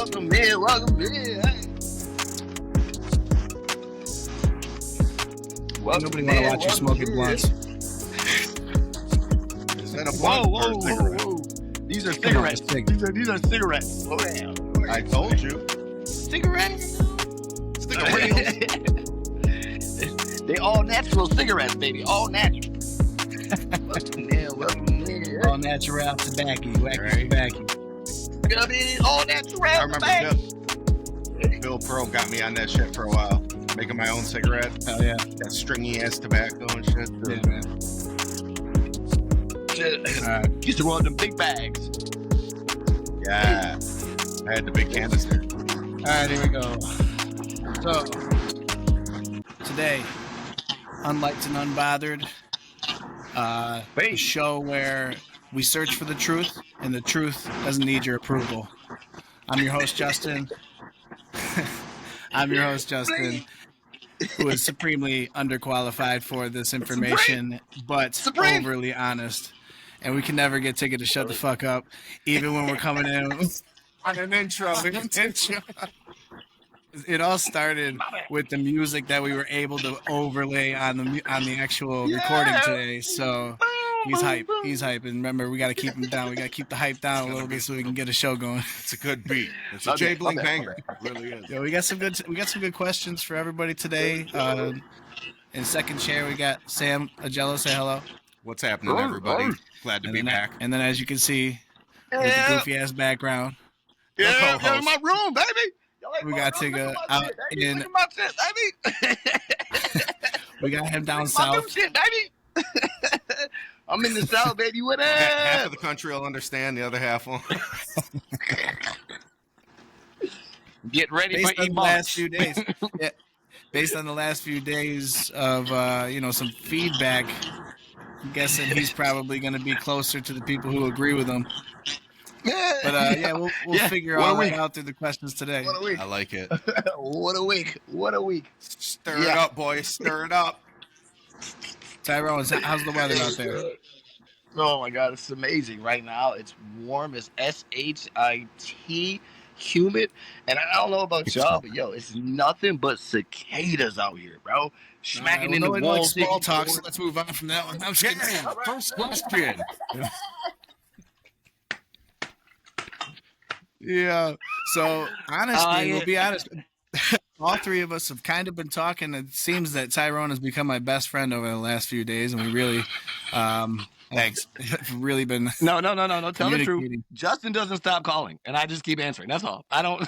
welcome in, welcome in. Hey. Nobody want to watch you smoking blunts. Is that a blunt or a cigarette? Whoa. These are cigarettes. These are cigarettes. Slow down. I told you. Cigarettes? Cigarettes. They all natural cigarettes, baby. All natural. Welcome in. All natural tobacco. Wacky tobacco. All natural. I remember Bill Pearl got me on that shit for a while. Making my own cigarette. Oh, yeah. That stringy ass tobacco and shit. Yeah, man. Used to roll them big bags. Yeah. I had the big canister. All right, here we go. So, today, Unliked and Unbothered, a show where we search for the truth, and the truth doesn't need your approval. I'm your host, Justin. Who is supremely underqualified for this information, but overly honest. And we can never get Tigga to shut the fuck up, even when we're coming in on an intro. It all started with the music that we were able to overlay on the actual recording today. So he's hype. And remember, we got to keep him down. We got to keep the hype down a little bit so we can get a show going. It's a good beat. It's a J Bling banger. It really is. Yeah, we got some good questions for everybody today. In second chair, we got Sam Agello. Say hello. What's happening, everybody? Glad to be back. And then, as you can see, with the goofy ass background, Yeah, in my room, baby. We got Tigga out in. Look at my shit, baby. We got him down My south. new shit, baby. I'm in the south, baby. What up? Half of the country will understand, the other half won't. Get ready Based for on the last few days. Yeah, based on the last few days of some feedback, I'm guessing he's probably going to be closer to the people who agree with him. But we'll figure all that out through the questions today. What a week. I like it. What a week. Stir it up, boys. Stir it up. Tyrone, how's the weather out there? Oh my God, it's amazing right now. It's warm as SHIT, humid, and I don't know about y'all, but it's nothing but cicadas out here, bro. Smacking in the walls. Small talk. So let's move on from that one. I'm just kidding. First question. Yeah. So honestly, we'll be honest. All three of us have kind of been talking. It seems that Tyrone has become my best friend over the last few days, and we really, Thanks. have really been. No. Tell the truth. Justin doesn't stop calling, and I just keep answering. That's all. I don't.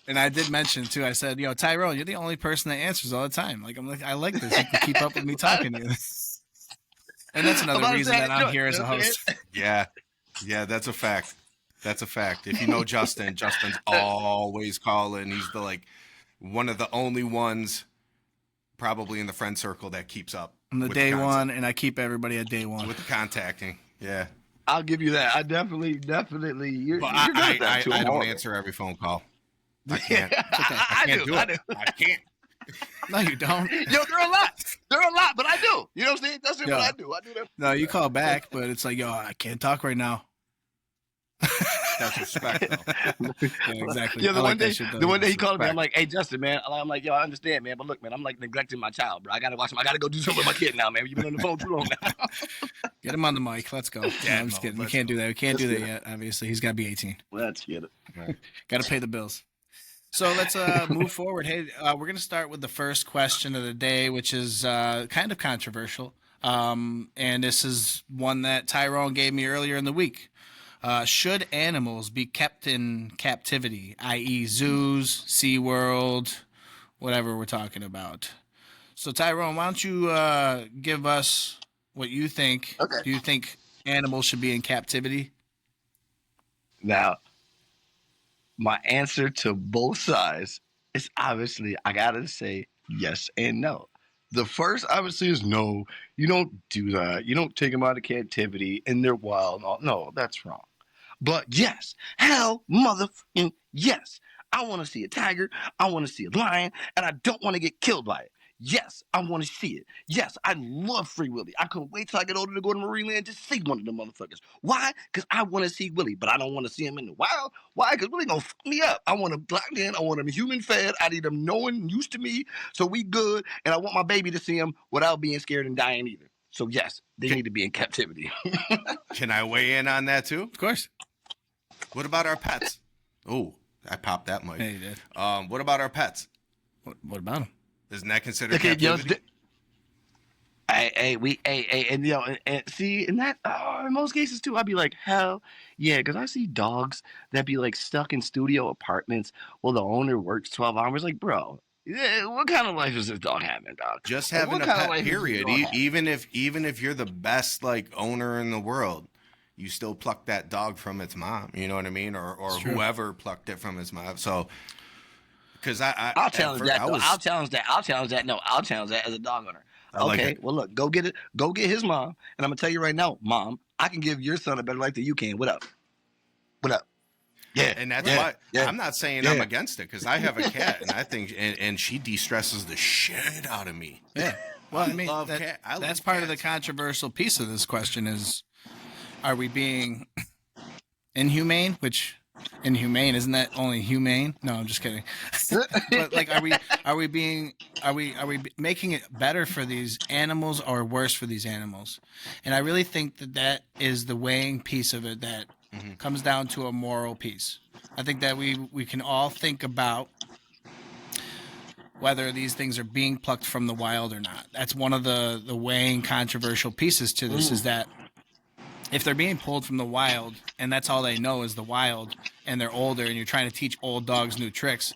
And I did mention too. I said, Tyrone, you're the only person that answers all the time. I like this. You can keep up with me talking to you. And that's another reason that I'm here as a host. Yeah, that's a fact. That's a fact. If you know Justin, Justin's always calling. He's one of the only ones probably in the friend circle that keeps up. I'm the day one, and I keep everybody at day one. With the contacting, yeah. I'll give you that. I definitely. You're good at that too. I don't answer every phone call. I can't. Okay. I can't do it. I can't. No, you don't. There are a lot, but I do. You know what I'm saying? That's what I do. I do that. No, you call back, but it's like, I can't talk right now. That's respect, though. Yeah, exactly. Yeah, the one day he called me, I'm like, hey, Justin, man. I'm like, I understand, man. But look, man, I'm neglecting my child, bro. I got to watch him. I got to go do something with my kid now, man. You've been on the phone too long now. Get him on the mic. Let's go. Yeah, I'm just kidding. We can't do that. We can't do that yet, obviously. He's got to be 18. Let's get it. Right. Got to pay the bills. So let's move forward. Hey, we're going to start with the first question of the day, which is kind of controversial. And this is one that Tyrone gave me earlier in the week. Should animals be kept in captivity, i.e. zoos, SeaWorld, whatever we're talking about? So, Tyrone, why don't you give us what you think? Okay. Do you think animals should be in captivity? Now, my answer to both sides is obviously, I got to say yes and no. The first, obviously, is no. You don't do that. You don't take them out of captivity in their wild. No, that's wrong. But yes, hell, motherfucking yes. I want to see a tiger. I want to see a lion, and I don't want to get killed by it. Yes, I want to see it. Yes, I love Free Willy. I couldn't wait till I get older to go to Marineland and just see one of them motherfuckers. Why? Because I want to see Willie, but I don't want to see him in the wild. Why? Because Willie gonna fuck me up. I want him locked in. I want him human fed. I need him knowing, used to me, so we good. And I want my baby to see him without being scared and dying either. So yes, they need to be in captivity. Can I weigh in on that too? Of course. What about our pets? Oh, I popped that mic. Yeah, you did. What about our pets? What about them? Isn't that considered Okay, captivity? and see, in that, in most cases too, I'd be like, hell yeah, because I see dogs that be like stuck in studio apartments while the owner works 12 hours. Like, bro, yeah, what kind of life is this dog having, dog? Just Like, having what a kind of pet, life is this period. dog having? Even if you're the best like owner in the world, you still pluck that dog from its mom. You know what I mean? Or It's true. whoever plucked it from its mom. So, because I'll challenge that. I Though. was, I'll challenge that. I'll challenge that. No, I'll challenge that as a dog owner. I like Okay, it. well look, go get it. Go get his mom, and I'm gonna tell you right now, mom, I can give your son a better life than you can. What up? What up? Yeah, And that's yeah, why yeah. I'm not saying I'm against it, because I have a cat and I think and she de-stresses the shit out of me. Yeah. Well, I mean, love cat- I that's love part of the cats. controversial piece of this question is, are we being inhumane? Which inhumane, isn't that only humane? No, I'm just kidding. But like, are we making it better for these animals or worse for these animals? And I really think that is the weighing piece of it that comes down to a moral piece. I think that we can all think about whether these things are being plucked from the wild or not. That's one of the weighing controversial pieces to this is that if they're being pulled from the wild and that's all they know is the wild and they're older and you're trying to teach old dogs new tricks,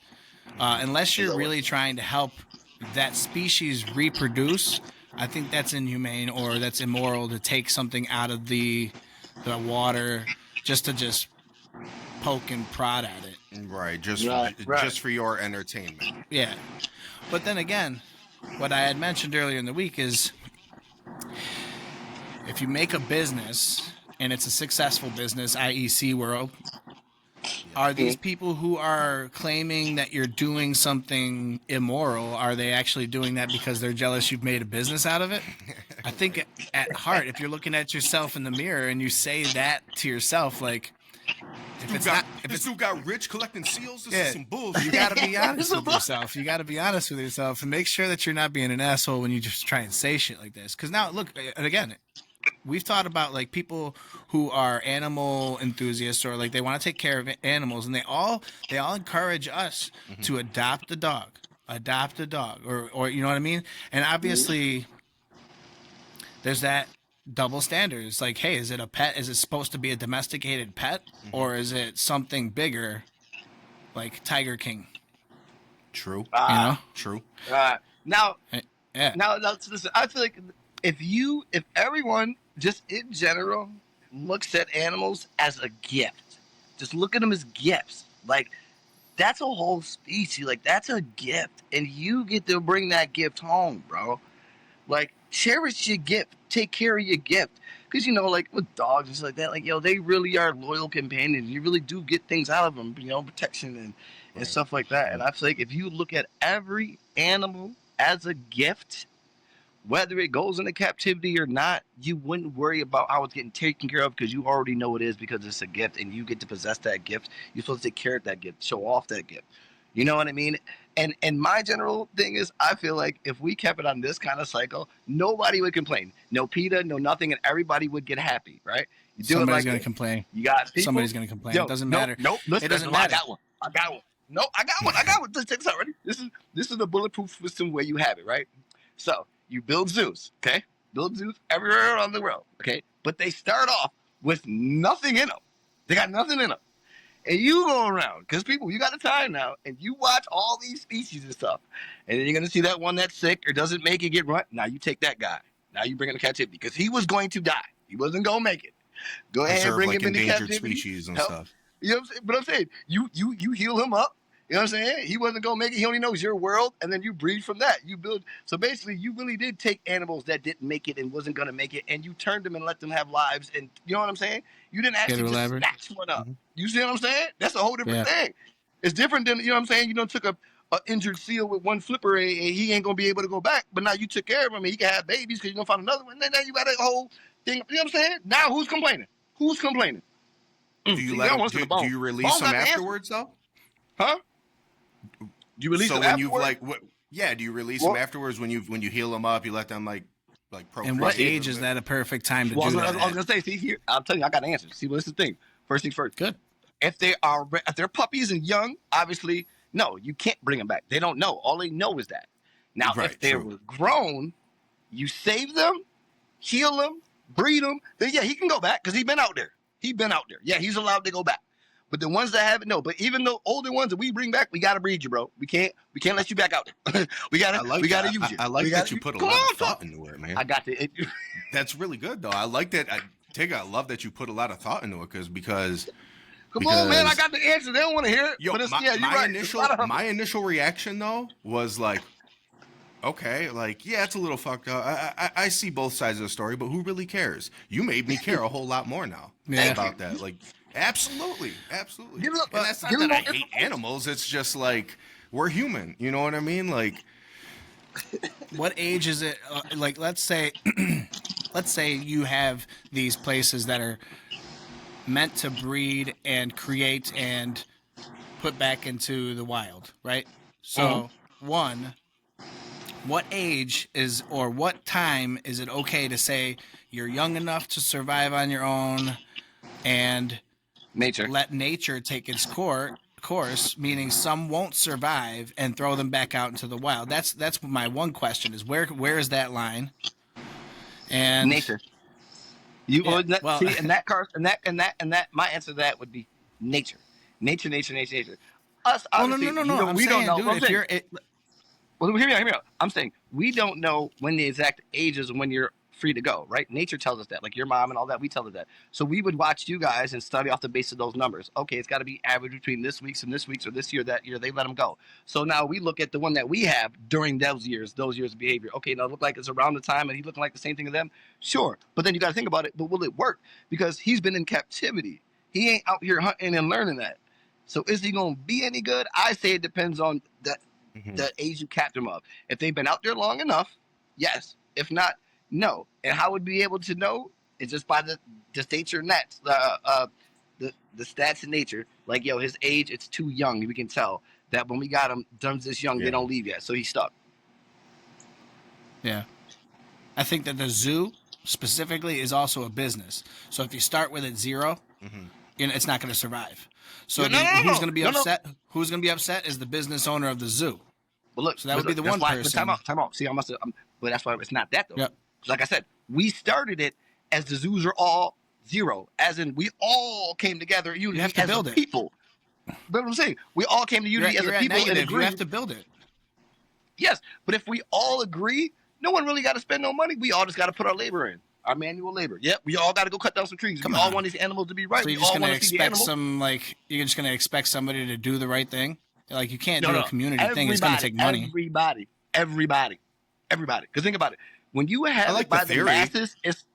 unless you're really trying to help that species reproduce, I think that's inhumane or that's immoral to take something out of the water just to poke and prod at it. Right, just Right. just for your entertainment. Yeah. But then again, what I had mentioned earlier in the week is if you make a business and it's a successful business, i.e. SeaWorld, are these people who are claiming that you're doing something immoral, are they actually doing that because they're jealous you've made a business out of it? I think at heart, if you're looking at yourself in the mirror and you say that to yourself, like, This dude got rich collecting seals. This Yeah. is some bullshit. you got to be honest with yourself. You got to be honest with yourself and make sure that you're not being an asshole when you just try and say shit like this. Because now, look, and again, we've thought about like people who are animal enthusiasts or like they want to take care of animals, and they all encourage us to adopt a dog, or you know what I mean. And obviously, there's that double standard. It's like, hey, is it a pet? Is it supposed to be a domesticated pet, or is it something bigger, like Tiger King? True. You know? True. Now, Yeah. now, listen. I feel like if everyone just in general looks at animals as a gift, just look at them as gifts. Like that's a whole species. Like that's a gift, and you get to bring that gift home, bro. Like cherish your gift, take care of your gift, because like with dogs and stuff like that, like they really are loyal companions. You really do get things out of them, protection and Right. stuff like that. And I feel like if you look at every animal as a gift, whether it goes into captivity or not, you wouldn't worry about how it's getting taken care of because you already know it is because it's a gift and you get to possess that gift. You're supposed to take care of that gift, show off that gift. You know what I mean? And my general thing is, I feel like if we kept it on this kind of cycle, nobody would complain. No PETA, no nothing, and everybody would get happy, right? You do Somebody's it like gonna this. complain. You got people. Somebody's gonna complain. Yo, It doesn't nope, matter. Nope. Listen, It doesn't listen, matter. I got one. No, I got one. Check this out, ready? This is the bulletproof system where you have it, right? So you build zoos, okay? Build zoos everywhere around the world, okay? But they start off with nothing in them. They got nothing in them. And you go around, because people, you got the time now, and you watch all these species and stuff. And then you're going to see that one that's sick or doesn't make it get run. Now you take that guy. Now you bring him to captivity because he was going to die. He wasn't going to make it. Go ahead and Preserve bring like him into endangered captivity. species and Help. stuff. You know what I'm saying? But I'm saying, you heal him up. You know what I'm saying? He wasn't going to make it. He only knows your world, and then you breed from that. You build. So basically, you really did take animals that didn't make it and wasn't going to make it, and you turned them and let them have lives. And you know what I'm saying? You didn't actually just elaborate? snatch one up. You see what I'm saying? That's a whole different thing. It's different than, you know what I'm saying? You don't took an injured seal with one flipper and he ain't gonna be able to go back. But now you took care of him and he can have babies because you're gonna find another one. And then you got a whole thing. You know what I'm saying? Now who's complaining? Who's complaining? Do you let him? Do you release him afterwards though? Huh? Do you release him afterwards? You've like what? Yeah, do you release them afterwards when you heal them up? You let them like procreate. And what age is that a perfect time to do that? I was gonna say, see here, I'll tell you, I got an answer. See, what's the thing? First things first. Good. If they're puppies and young, obviously, no, you can't bring them back. They don't know. All they know is that. Now, if they were grown, you save them, heal them, breed them. Then yeah, he can go back because he's been out there. Yeah, he's allowed to go back. But the ones that haven't, no. But even the older ones that we bring back, we gotta breed you, bro. We can't let you back out there. we gotta use you. I like that you put a lot of thought into it, man. I got it. That's really good, though. I like that. Tigga, I love that you put a lot of thought into it because. Come on, man! I got the answer. They don't want to hear it. Yo, but my initial reaction though was like, okay, like yeah, it's a little fucked up. I see both sides of the story, but who really cares? You made me care a whole lot more now about that. Like. Absolutely. And that's not that I hate animals. It's just like we're human. You know what I mean? Like, what age is it? Like, let's say you have these places that are meant to breed and create and put back into the wild, right? So, one, what age is or what time is it okay to say you're young enough to survive on your own and let nature take its course, meaning some won't survive, and throw them back out into the wild? That's my one question: is where is that line? And nature. See, and that my answer to that would be nature. Nature. Us, obviously, no. We don't know. Dude, well, hear me out. I'm saying we don't know when the exact age is when you're free to go, right? Nature tells us that, like your mom and all that, we tell us that. So we would watch you guys and study off the base of those numbers. Okay, it's got to be average between this week's and this week's, or this year, that year, they let them go. So now we look at the one that we have during those years of behavior. Okay, now it look like it's around the time and he's looking like the same thing to them. Sure, but then you got to think about it, but will it work? Because he's been in captivity. He ain't out here hunting and learning that. So is he going to be any good? I say it depends on the age you capped him of. If they've been out there long enough, yes. If not, no. And how would we be able to know? It's just by the nature nets, the stats in nature. Like, yo, his age, it's too young. We can tell that when we got him, Duns this young, they don't leave yet. So he's stuck. Yeah. I think that the zoo specifically is also a business. So if you start with it 0, it's not going to survive. So who's going to be upset? Who's going to be upset is the business owner of the zoo. Well, look, so that would be the one person. Time out. See, but that's why it's not that, though. Yep. Like I said, we started it as the zoos are all 0, as in we all came together unity as a people. But what I'm saying, we all came to unity as a people and agree. You have to build it. Yes, but if we all agree, no one really got to spend no money. We all just got to put our labor in, our manual labor. Yep, we all got to go cut down some trees. We all want these animals to be right. So you're just going to expect you're just going to expect somebody to do the right thing? Like, you can't do a community thing. It's going to take money. Everybody. Because think about it. When you have it by the masses, it's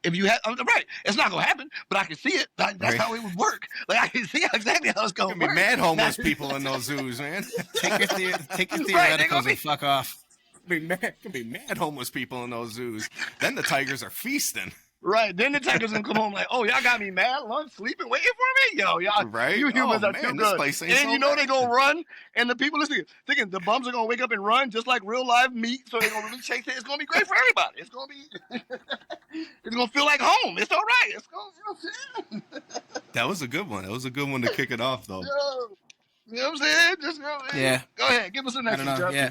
not gonna happen. But I can see it. That's how it would work. Like, I can see exactly how it's gonna work. Be mad homeless people in those zoos, man. Take your theoreticals and fuck off. Be mad homeless people in those zoos. Then the tigers are feasting. Right. Then the tigers gonna come home like, oh, y'all got me mad, lunch, sleeping, waiting for me. Yo, y'all, right? You humans are too good. And you know they're gonna run, and the people listening, thinking the bums are gonna wake up and run just like real live meat. So they're gonna really chase it. It's gonna be great for everybody. It's gonna be, it's gonna feel like home. It's all right. It's gonna. That was a good one. That was a good one to kick it off, though. You know what I'm saying? Just go ahead. Give us a next one. Yeah.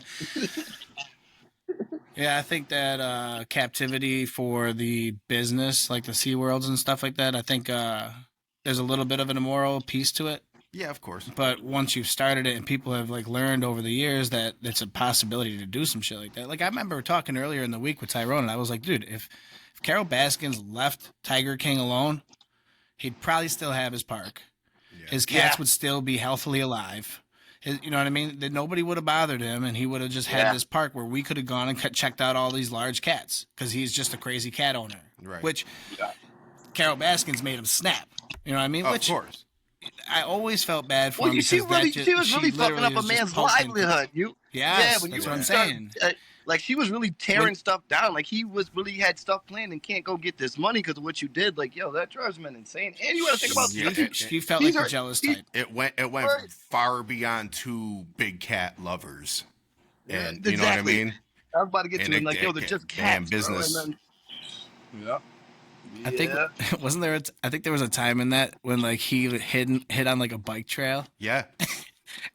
Yeah, I think that captivity for the business, like the SeaWorlds and stuff like that, I think there's a little bit of an immoral piece to it. Yeah, of course. But once you've started it and people have like learned over the years that it's a possibility to do some shit like that. Like, I remember talking earlier in the week with Tyrone, and I was like, dude, if Carol Baskins left Tiger King alone, he'd probably still have his park. Yeah. His cats would still be healthily alive. You know what I mean? That nobody would have bothered him, and he would have just had this park where we could have gone and checked out all these large cats because he's just a crazy cat owner. Right. Which Carol Baskins made him snap. You know what I mean? Of course. I always felt bad for Well, him she because that really, she was really fucking literally up a was just man's poking. livelihood. Yeah, Yes, when that's you what I'm really start, saying. like she was really tearing stuff down. Like he was really had stuff planned and can't go get this money because of what you did. Like, yo, that drives men insane. And you got to think about She felt he's like the her, jealous he, type. It went right. far beyond two big cat lovers, Yeah, and you know what I exactly. mean. I was about to get And to it. Like, yo, they're just damn cats, bro. And business. then, yeah, I think yeah. wasn't there? I think there was a time in that when like he hit on like a bike trail Yeah.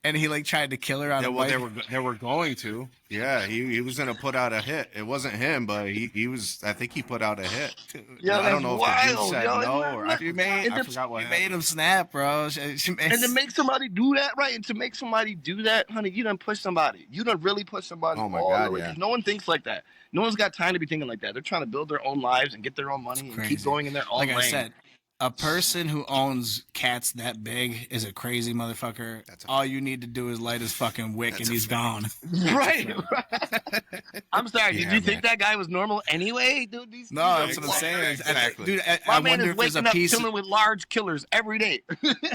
and he like tried to kill her on Yeah, a well, bike. they were going to. Yeah, he was gonna put out a hit. It wasn't him, but he was. I think he put out a hit. Yeah, I don't that's know if the dude wild, said yo. no or I She made, forgot what she happened. made him snap, bro. She made, And to make somebody do that, right? And to make somebody do that, honey, you done push somebody. You done really push somebody Oh my all the God, way. yeah. No one thinks like that. No one's got time to be thinking like that. They're trying to build their own lives and get their own money and keep crazy. going in their own Like lane. I said, a person who owns cats that big is a crazy motherfucker. All you need to do is light his fucking wick and he's gone. Right. I'm sorry. Yeah, did you man. think that guy was normal anyway, dude? No, that's what I'm saying. Exactly. Dude, My I man wonder is if there's a waking up piece. chilling with large killers every day.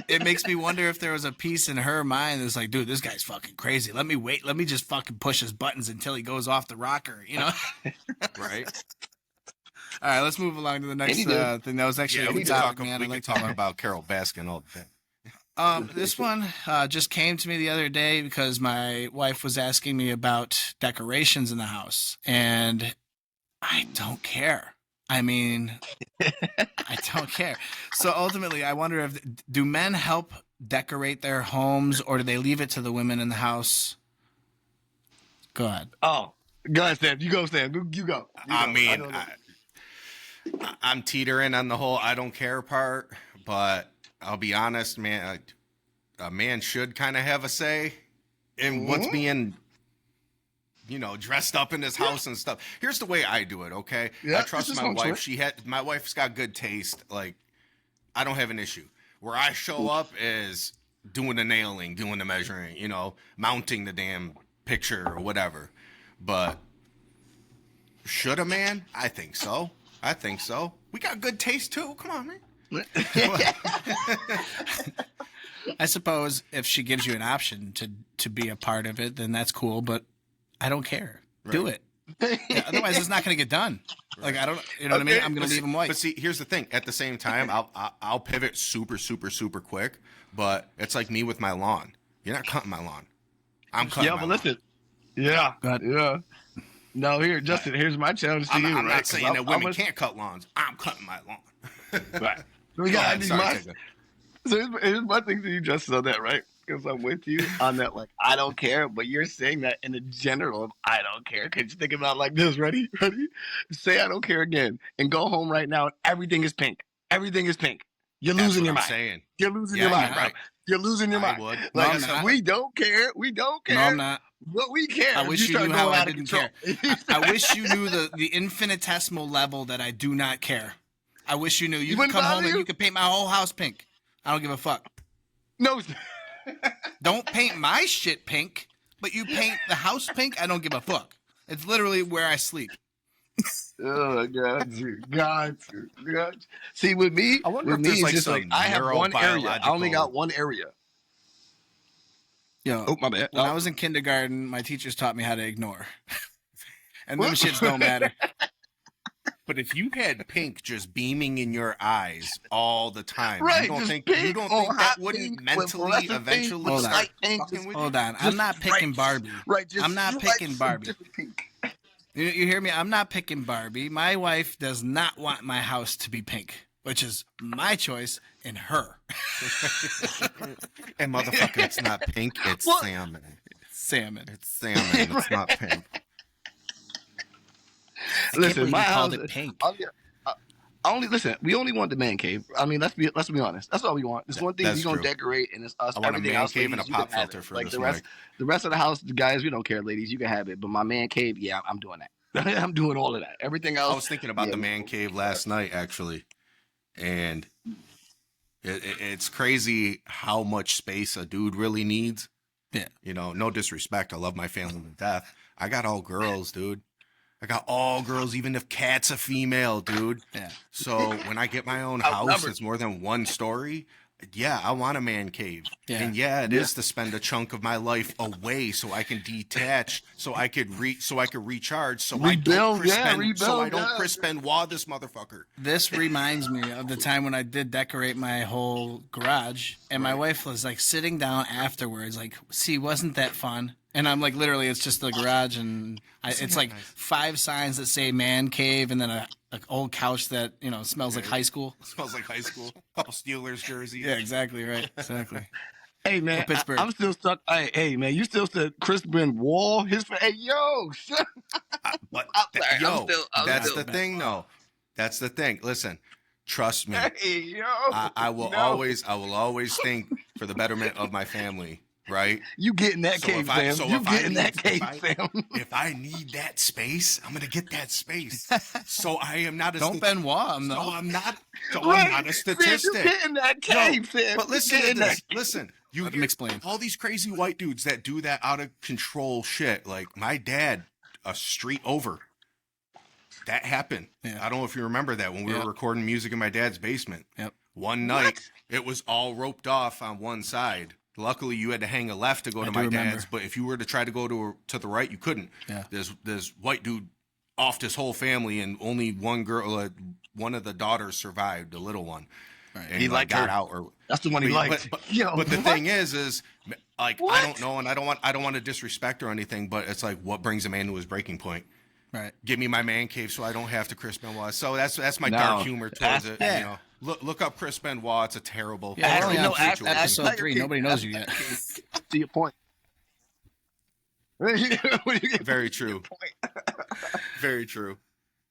It makes me wonder if there was a piece in her mind that's like, dude, this guy's fucking crazy. Let me wait. Let me just fucking push his buttons until he goes off the rocker, you know? Right. All right, let's move along to the next he did. thing. That was actually Yeah, a we good can topic, talk. man. We I can like talk talking. about Carol Baskin all day. This one just came to me the other day because my wife was asking me about decorations in the house, and I don't care. I mean, I don't care. So ultimately, I wonder if do men help decorate their homes, or do they leave it to the women in the house? Go ahead. Oh, go ahead, Sam. You go, Sam. You go. I mean, I'm teetering on the whole I don't care part, but I'll be honest, man. A man should kind of have a say in what's being, dressed up in his house and stuff. Here's the way I do it. Okay, Yeah, I trust this is my home wife. choice. My wife's got good taste. Like, I don't have an issue. Where I show up is doing the nailing, doing the measuring, mounting the damn picture or whatever. But should a man? I think so. We got good taste too. Come on, man. I suppose if she gives you an option to be a part of it, then that's cool. But I don't care. Right. Do it. Yeah, otherwise, it's not going to get done. Like I don't, you know what I mean? I'm going to leave them white. But see, here's the thing. At the same time, I'll pivot super quick. But it's like me with my lawn. You're not cutting my lawn. I'm cutting. Yeah, my but lawn. listen. Yeah, yeah. No, here, Justin. Here's my challenge to I'm you. not right? saying that women can't cut lawns. I'm cutting my lawn. Right. So we got. I need Sorry, my. Tigga. So here's my thing to you, Justin, on that, right? Because I'm with you on that. Like, I don't care, but you're saying that in the general of I don't care. Could you think about it like this? Ready? Say I don't care again, and go home right now. And everything is pink. Everything is pink. You're That's losing what your I'm mind. saying. You're losing Yeah, your mind, you're bro. right. You're losing your I mind. would. No, Like, I'm not. we don't care. We don't care. No, I'm not. But we care. I wish you start knew how going I out of didn't control. care. I wish you knew the infinitesimal level that I do not care. I wish you knew. You can wouldn't come home bother and you? you can paint my whole house pink. I don't give a fuck. No. Don't paint my shit pink, but you paint the house pink. I don't give a fuck. It's literally where I sleep. Oh, got you. See, with me, I wonder with if me, there's, it's like, just like some I have one area. I only neurobiological- got one area. Yo, Oh, my bad. when Oh. I was in kindergarten, my teachers taught me how to ignore, and them shits don't matter. But if you had pink just beaming in your eyes all the time, Right, you don't just think pink that on hot wouldn't pink with mentally fluorescent pink eventually with Hold on. start light pink, fucking just- with you? Hold on, I'm Just not picking right. Barbie. Right, just I'm not stripes picking of Barbie. different pink. You hear me? I'm not picking Barbie. My wife does not want my house to be pink, which is my choice and her. And motherfucker, it's not pink, it's What? salmon. Salmon. It's salmon, it's not pink. Listen, my called house. it pink. We only want the man cave. I mean, let's be honest. That's all we want. There's one thing That's we're gonna true. decorate, and it's us. I want a Everything man else, cave and ladies, a you can pop have filter it. for Like this the rest of the house, the guys, we don't care, ladies. You can have it, but my man cave, yeah, I'm doing that. I'm doing all of that. Everything else. I was thinking about yeah, the man cave last night, actually, and it's crazy how much space a dude really needs. Yeah. No disrespect. I love my family to death. I got all girls, dude. I got all girls, even if Cat's a female, dude. Yeah. So when I get my own house Outnumbered. that's more than one story, yeah, I want a man cave. Yeah. And yeah, it is to spend a chunk of my life away so I can detach, so I could recharge, so I don't Rebuild, yeah, Chris Benoit this motherfucker. This reminds me of the time when I did decorate my whole garage, and my wife was like sitting down afterwards, like, "See, wasn't that fun?" And I'm like, literally, it's just the garage, and it's like 5 signs that say "man cave," and then a old couch that smells like high school. Smells like high school. Couple Steelers jerseys. Yeah, exactly right, exactly. Hey man, Pittsburgh. I'm still stuck. Hey man, you still said Chris Benoit? Hey yo, shut But I'm that's still the thing, though. That's the thing. Listen, trust me. Hey yo, I will always think for the betterment of my family. Right? You get in that cave, Sam. You get in that cave, Sam. If I need that space, I'm gonna get that space. So I am not a Don't Benoit. I'm I'm not a Sam, statistic. you get in that cave, Sam. But listen to this. Listen, you Let him explain. all these crazy white dudes that do that out of control shit. Like my dad, a street over. That happened. Yeah. I don't know if you remember that when we were recording music in my dad's basement. Yep. One night, it was all roped off on one side. Luckily, you had to hang a left to go to my dad's, but if you were to try to go to the right, you couldn't. Yeah. This white dude offed his whole family, and only one girl, one of the daughters survived, the little one. Right. And he got out. Or that's the one he liked. But the thing is like I don't know, and I don't want to disrespect or anything, but it's like what brings a man to his breaking point. Right. Give me my man cave so I don't have to Chris Benoit. So that's my dark humor towards it. Yeah. You know, look up Chris Benoit. It's a terrible. Yeah, Actually, no, episode 3. Nobody knows you yet. To your point. Very true. Very true.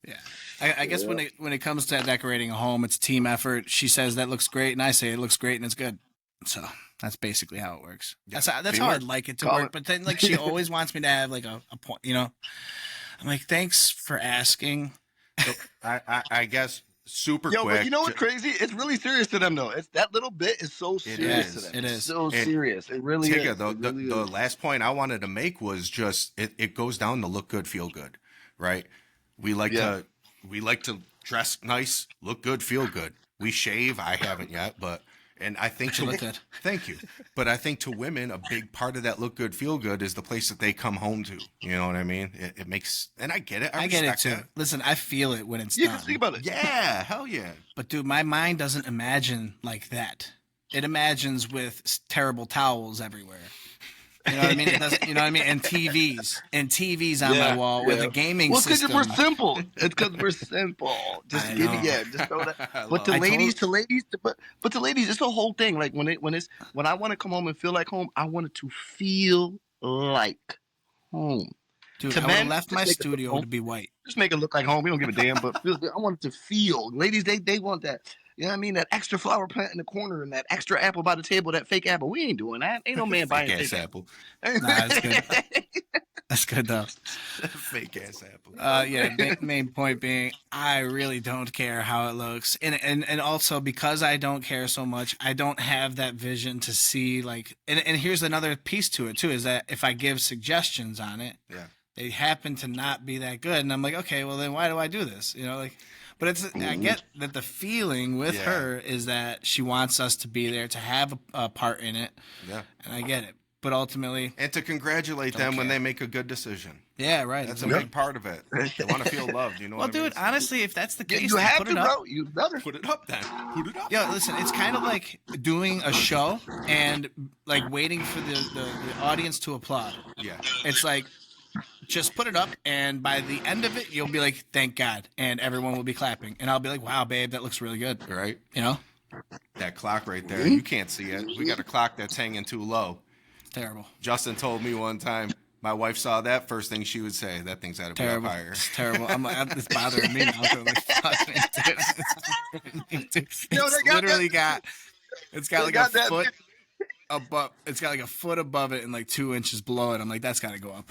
Yeah. I guess when it comes to decorating a home, it's a team effort. She says that looks great, and I say it looks great, and it's good. So that's basically how it works. That's how I'd like it to work. But then, like, she always wants me to have like a point. I'm like, thanks for asking. So I guess super quick. But you know what's crazy? It's really serious to them, though. It's that little bit is so serious to them. It is. It's so serious. It really is. The last point I wanted to make was just it goes down to look good, feel good, right? We like to dress nice, look good, feel good. We shave. I haven't yet, and I think look good. Thank you. But I think to women, a big part of that look good, feel good is the place that they come home to. You know what I mean? It makes, and I get it. I get it too. that. Listen, I feel it when it's You done. can think about it. Yeah, hell yeah. But dude, my mind doesn't imagine like that. It imagines with terrible towels everywhere. You know what I mean? It doesn't, you know what I mean? And TVs on my wall with a gaming system. Well, it's because we're simple. It's because we're simple. Just throw that. But to ladies, it's the whole thing. Like when I want to come home and feel like home, I want it to feel like home. Dude, I would have left my studio to be white. Just make it look like home. We don't give a damn, but I want it to feel. Ladies, they want that. You know what I mean? That extra flower plant in the corner and that extra apple by the table, that fake apple. We ain't doing that. Ain't no man buying fake ass apple. Nah, that's good. That's good though. Fake ass apple. Main point being, I really don't care how it looks, and also because I don't care so much, I don't have that vision to see like. And here's another piece to it too: is that if I give suggestions on it, they happen to not be that good, and I'm like, okay, well then why do I do this? But I get that the feeling with her is that she wants us to be there to have a part in it. Yeah. And I get it. But ultimately... And to congratulate them when they make a good decision. Yeah, right. That's a big part of it. They want to feel loved, you know what I mean? Well, dude, honestly, if that's the case, you have put to, it up. bro. You better. Put it up then. Put it up. Yeah, listen, it's kind of like doing a show and like waiting for the audience to applaud. Yeah. It's like... just put it up, and by the end of it, you'll be like, thank God, and everyone will be clapping. And I'll be like, wow, babe, that looks really good. Right? You know? That clock right there, you can't see it. We got a clock that's hanging too low. Terrible. Justin told me one time, my wife saw that, first thing she would say, that thing's out of terrible. higher. It's terrible. I'm like, it's bothering me now. So like, it's got like a foot above. It's got like a foot above it and like 2 inches below it. I'm like, that's got to go up.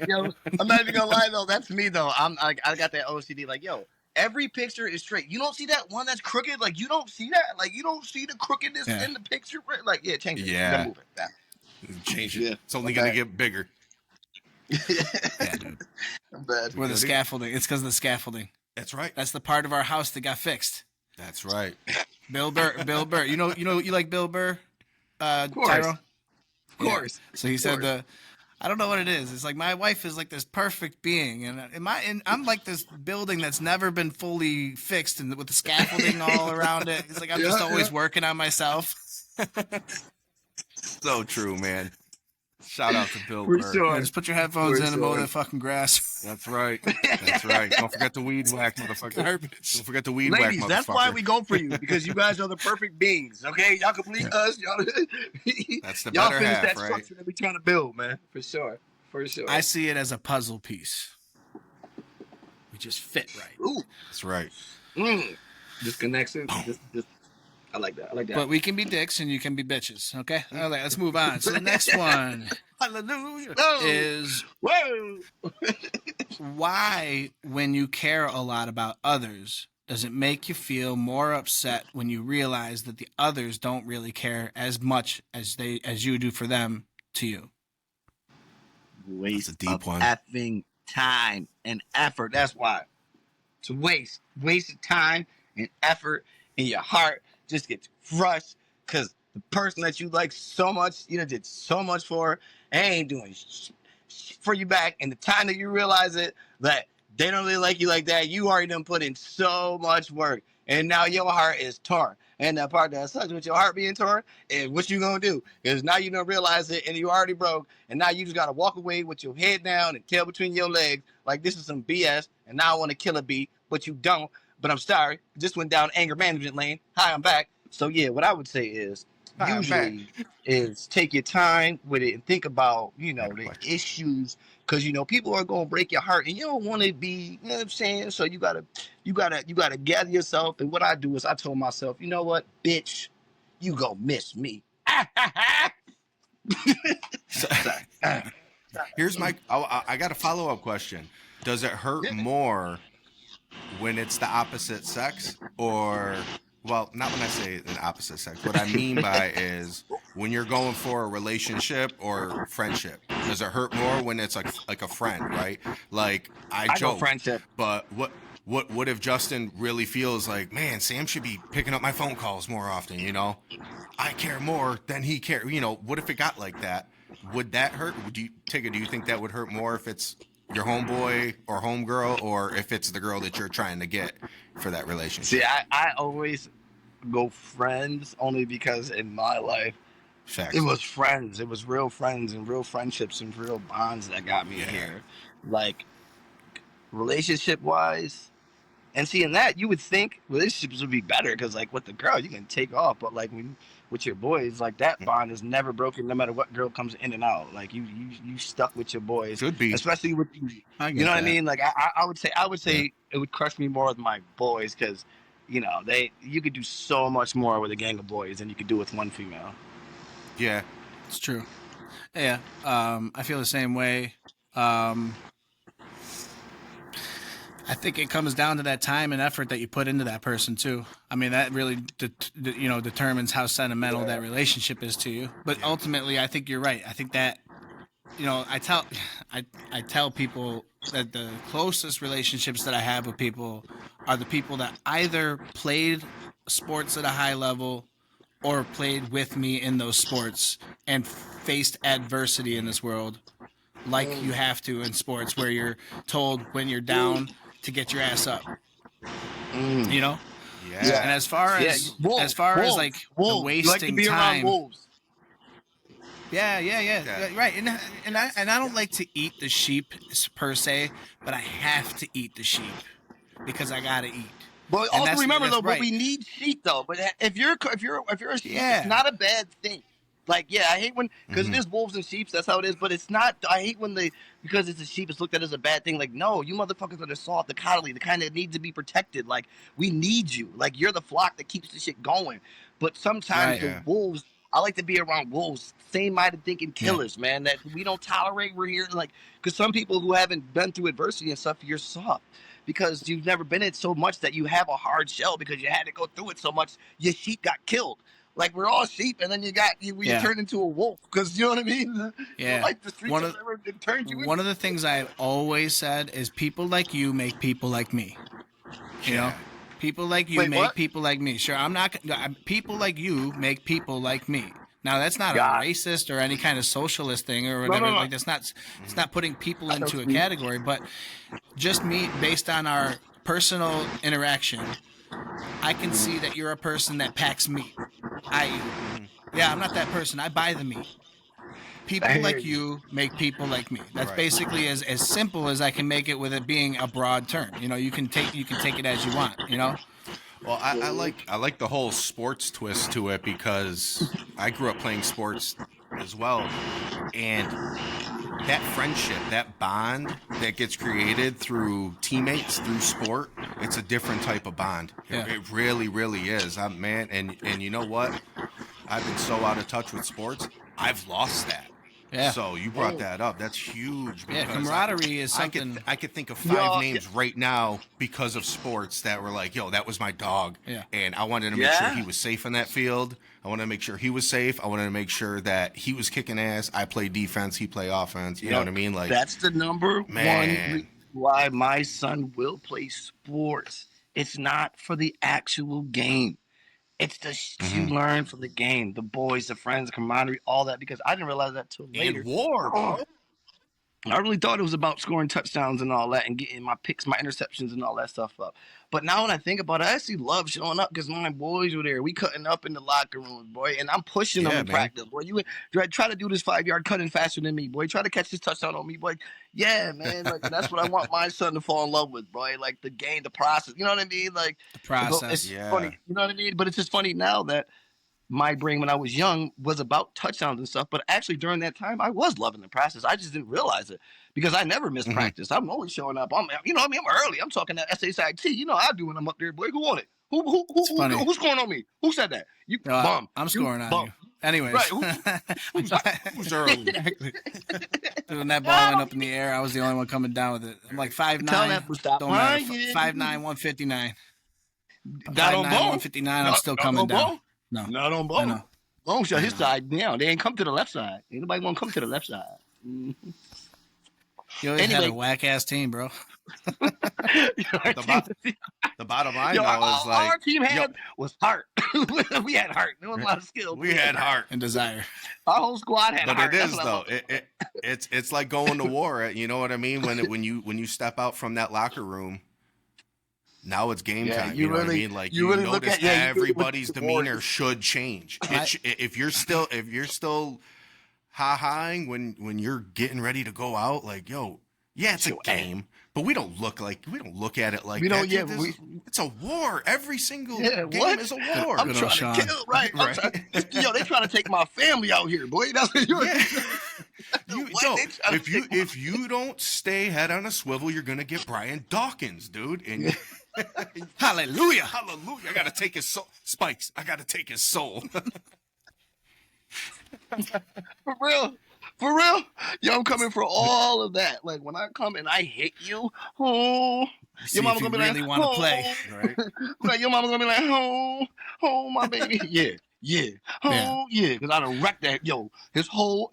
Yo, I'm not even gonna lie though. That's me though. I got that OCD. Like, yo, every picture is straight. You don't see that one that's crooked. Like, you don't see that. Like, you don't see the crookedness in the picture. Like, change it. Yeah, you gotta move it. Change it. Yeah. It's only gonna get bigger. Yeah, dude. I'm bad. Or the scaffolding. It's because of the scaffolding. That's right. That's the part of our house that got fixed. That's right. Bill Burr. You like Bill Burr, Of course, Tyrone? of course. So he of said course. I don't know what it is. It's like my wife is like this perfect being, and I'm like this building that's never been fully fixed, and with the scaffolding all around it. It's like I'm just always working on myself. So true, man. Shout out to Bill For Burr. sure. Yeah, just put your headphones For in and mow sure. that fucking grass. That's right. That's right. Don't forget the weed whack, motherfucker. Garbage. Don't forget the weed whack, Ladies, motherfucker. that's why we go for you, because you guys are the perfect beings. Okay, y'all complete us. Y'all, That's the y'all better finish half, that right? structure that we trying to build, man. For sure. For sure. I see it as a puzzle piece. We just fit right. Ooh. That's right. Just connection. Just. I like that. I like that. But we can be dicks and you can be bitches. Okay? All right, let's move on. So the next one, hallelujah, is Whoa. why, when you care a lot about others, does it make you feel more upset when you realize that the others don't really care as much as you do for them to you? Waste That's a deep of one. effing time and effort. That's why. It's a waste. Wasted time and effort in your heart just gets crushed because the person that you like so much, did so much for, ain't doing for you back. And the time that you realize it, that they don't really like you like that, you already done put in so much work. And now your heart is torn. And the part that sucks with your heart being torn is what you gonna do. Because now you don't realize it and you already broke. And now you just gotta walk away with your head down and tail between your legs. Like this is some BS. And now I want to kill a bee, but you don't. But I'm sorry. Just went down anger management lane. Hi, I'm back. So yeah, what I would say is Hi, I'm usually is take your time with it and think about, Better the question. issues. Cause people are gonna break your heart and you don't want to be, you know what I'm saying? So you gotta gather yourself. And what I do is I told myself, you know what, bitch, you gonna miss me. Sorry. Here's my. I got a follow up question. Does it hurt more when it's the opposite sex, or well, not when I say an opposite sex. What I mean by is when you're going for a relationship or friendship. Does it hurt more when it's like a friend, right? Like I I go joke, friendship. but what if Justin really feels like, man, Sam should be picking up my phone calls more often, I care more than he cares. What if it got like that? Would that hurt? Tigga, do you think that would hurt more if it's your homeboy or homegirl, or if it's the girl that you're trying to get for that relationship? See, I always go friends only because in my life, Facts. it was friends. It was real friends and real friendships and real bonds that got me here. Like, relationship wise. And seeing that, you would think relationships would be better because, like, with the girl, you can take off. But, like, with your boys, like, that bond is never broken no matter what girl comes in and out. Like, you stuck with your boys. Should be. Especially with, I get you know what I that. mean? Like, I would say it would crush me more with my boys because, you could do so much more with a gang of boys than you could do with one female. Yeah. It's true. Yeah. I feel the same way. I think it comes down to that time and effort that you put into that person too. I mean, that really, determines how sentimental that relationship is to you. But ultimately, I think you're right. I think that, I tell people that the closest relationships that I have with people are the people that either played sports at a high level or played with me in those sports and faced adversity in this world like you have to in sports, where you're told when you're down to get your ass up. Yeah. And as far as wolves, like the wolves. You wasting like to be time, around wolves. yeah, right. And I don't like to eat the sheep per se, but I have to eat the sheep because I gotta eat. But And also remember though, right. but we need sheep though. But if you're a sheep, Yeah. it's not a bad thing. Like, yeah, I hate when, because it is wolves and sheep, that's how it is, but it's not, I hate when because it's a sheep, it's looked at as a bad thing. Like, no, you motherfuckers are the soft, the coddly, the kind that needs to be protected. Like, we need you. Like, you're the flock that keeps the shit going. But sometimes the wolves, I like to be around wolves, same-minded thinking killers, man, that we don't tolerate. We're here, like, because some people who haven't been through adversity and stuff, you're soft. Because you've never been in it so much that you have a hard shell because you had to go through it so much, your sheep got killed. Like, we're all sheep, and then you turn into a wolf because you know what I mean. Yeah. Like the streets turned you. One of the things I've always said is people like you make people like me. You know, People like you Wait, make what? people like me. Sure, people like you make people like me. Now that's not a God. racist or any kind of socialist thing or No, whatever. no, no. Like that's not. It's not putting people I know into a what you mean. category, but just me based on our personal interaction. I can see that you're a person that packs meat. I.e., yeah, I'm not that person. I buy the meat. I People hear like you. you make people like me. That's Right. basically as simple as I can make it with it being a broad term. You know, you can take it as you want, you know? Well, I like the whole sports twist to it because I grew up playing sports as well, and that friendship, that bond that gets created through teammates, through sport, it's a different type of bond. Yeah. It really, really is. Man, and you know what? I've been so out of touch with sports. I've lost that. Yeah. So you brought that up. That's huge. Yeah, Because camaraderie is something. I could think of 5 Yo, names right now because of sports that were like, yo, that was my dog. Yeah. And I wanted to make sure Yeah. he was safe on that field. I wanted to make sure he was safe. I wanted to make sure that he was kicking ass. I play defense. He play offense. You know what I mean? Like, that's the number Man. one reason why my son will play sports. It's not for the actual game. It's the shit you learn from the game, the boys, the friends, camaraderie, all that. Because I didn't realize that till later. and war, bro. I really thought it was about scoring touchdowns and all that and getting my picks, my interceptions and all that stuff up. But now when I think about it, I actually love showing up because my boys were there. We cutting up in the locker rooms, boy, and I'm pushing them Yeah, in man. practice, boy. You try to do this 5-yard cutting faster than me, boy. Try to catch this touchdown on me, boy. Yeah, man, like that's what I want my son to fall in love with, boy. Like the game, the process. You know what I mean? Like The process. It's Yeah. funny. You know what I mean? But it's just funny now that my brain when I was young was about touchdowns and stuff. But actually during that time, I was loving the process. I just didn't realize it because I never missed practice. I'm always showing up. I'm early. I'm talking that SHIT. You know I do when I'm up there, boy. Who won it? funny. Who's scoring on me? Who said that? You No, bum. I'm scoring on bum. you. Anyways. Right, Who's early? Exactly. When that ball went up in the air, I was the only one coming down with it. I'm like 5'9". Tell that to stop Don't matter. lying. 5'9", 159. Not on 5'9", bone. 159, I'm still coming down. No. Not on I bone. know. Bone shut his side down. They ain't come to the left side. Ain't nobody gonna come to the left side. You always had Anyway. a whack-ass team, bro. The bottom line, Yo, though, is all like, our team had was heart. We had heart. There was a lot of skill. we had heart. And desire. Our whole squad had But heart. it That's is what I though. love. It's like going to war. You know what I mean? When you step out from that locker room, now it's game Yeah, time. you You know what I really- mean? Like you you really look notice at- yeah, you really look everybody's at the demeanor Warriors. should change. If you're still ha-haing when you're getting ready to go out, like yo, yeah, it's a Yo, game. But we don't look at it like We don't- that. yeah, Dude, it's a war. Every single game what? is a war. I'm Good trying old Sean. to kill. Right. Right. Yo, they trying to take my family out here, boy. That's what you're. Yeah. What? Yo, They trying to take if you don't stay head on a swivel, you're gonna get Brian Dawkins, dude. And Hallelujah. hallelujah, I gotta take his soul. Spikes, I gotta take his soul. For real. For real? Yo, I'm coming for all of that. Like when I come and I hit you, oh, See if you really want to play. Right? Like your mama gonna be like, oh, my baby, yeah, because I done wrecked that. Yo, his whole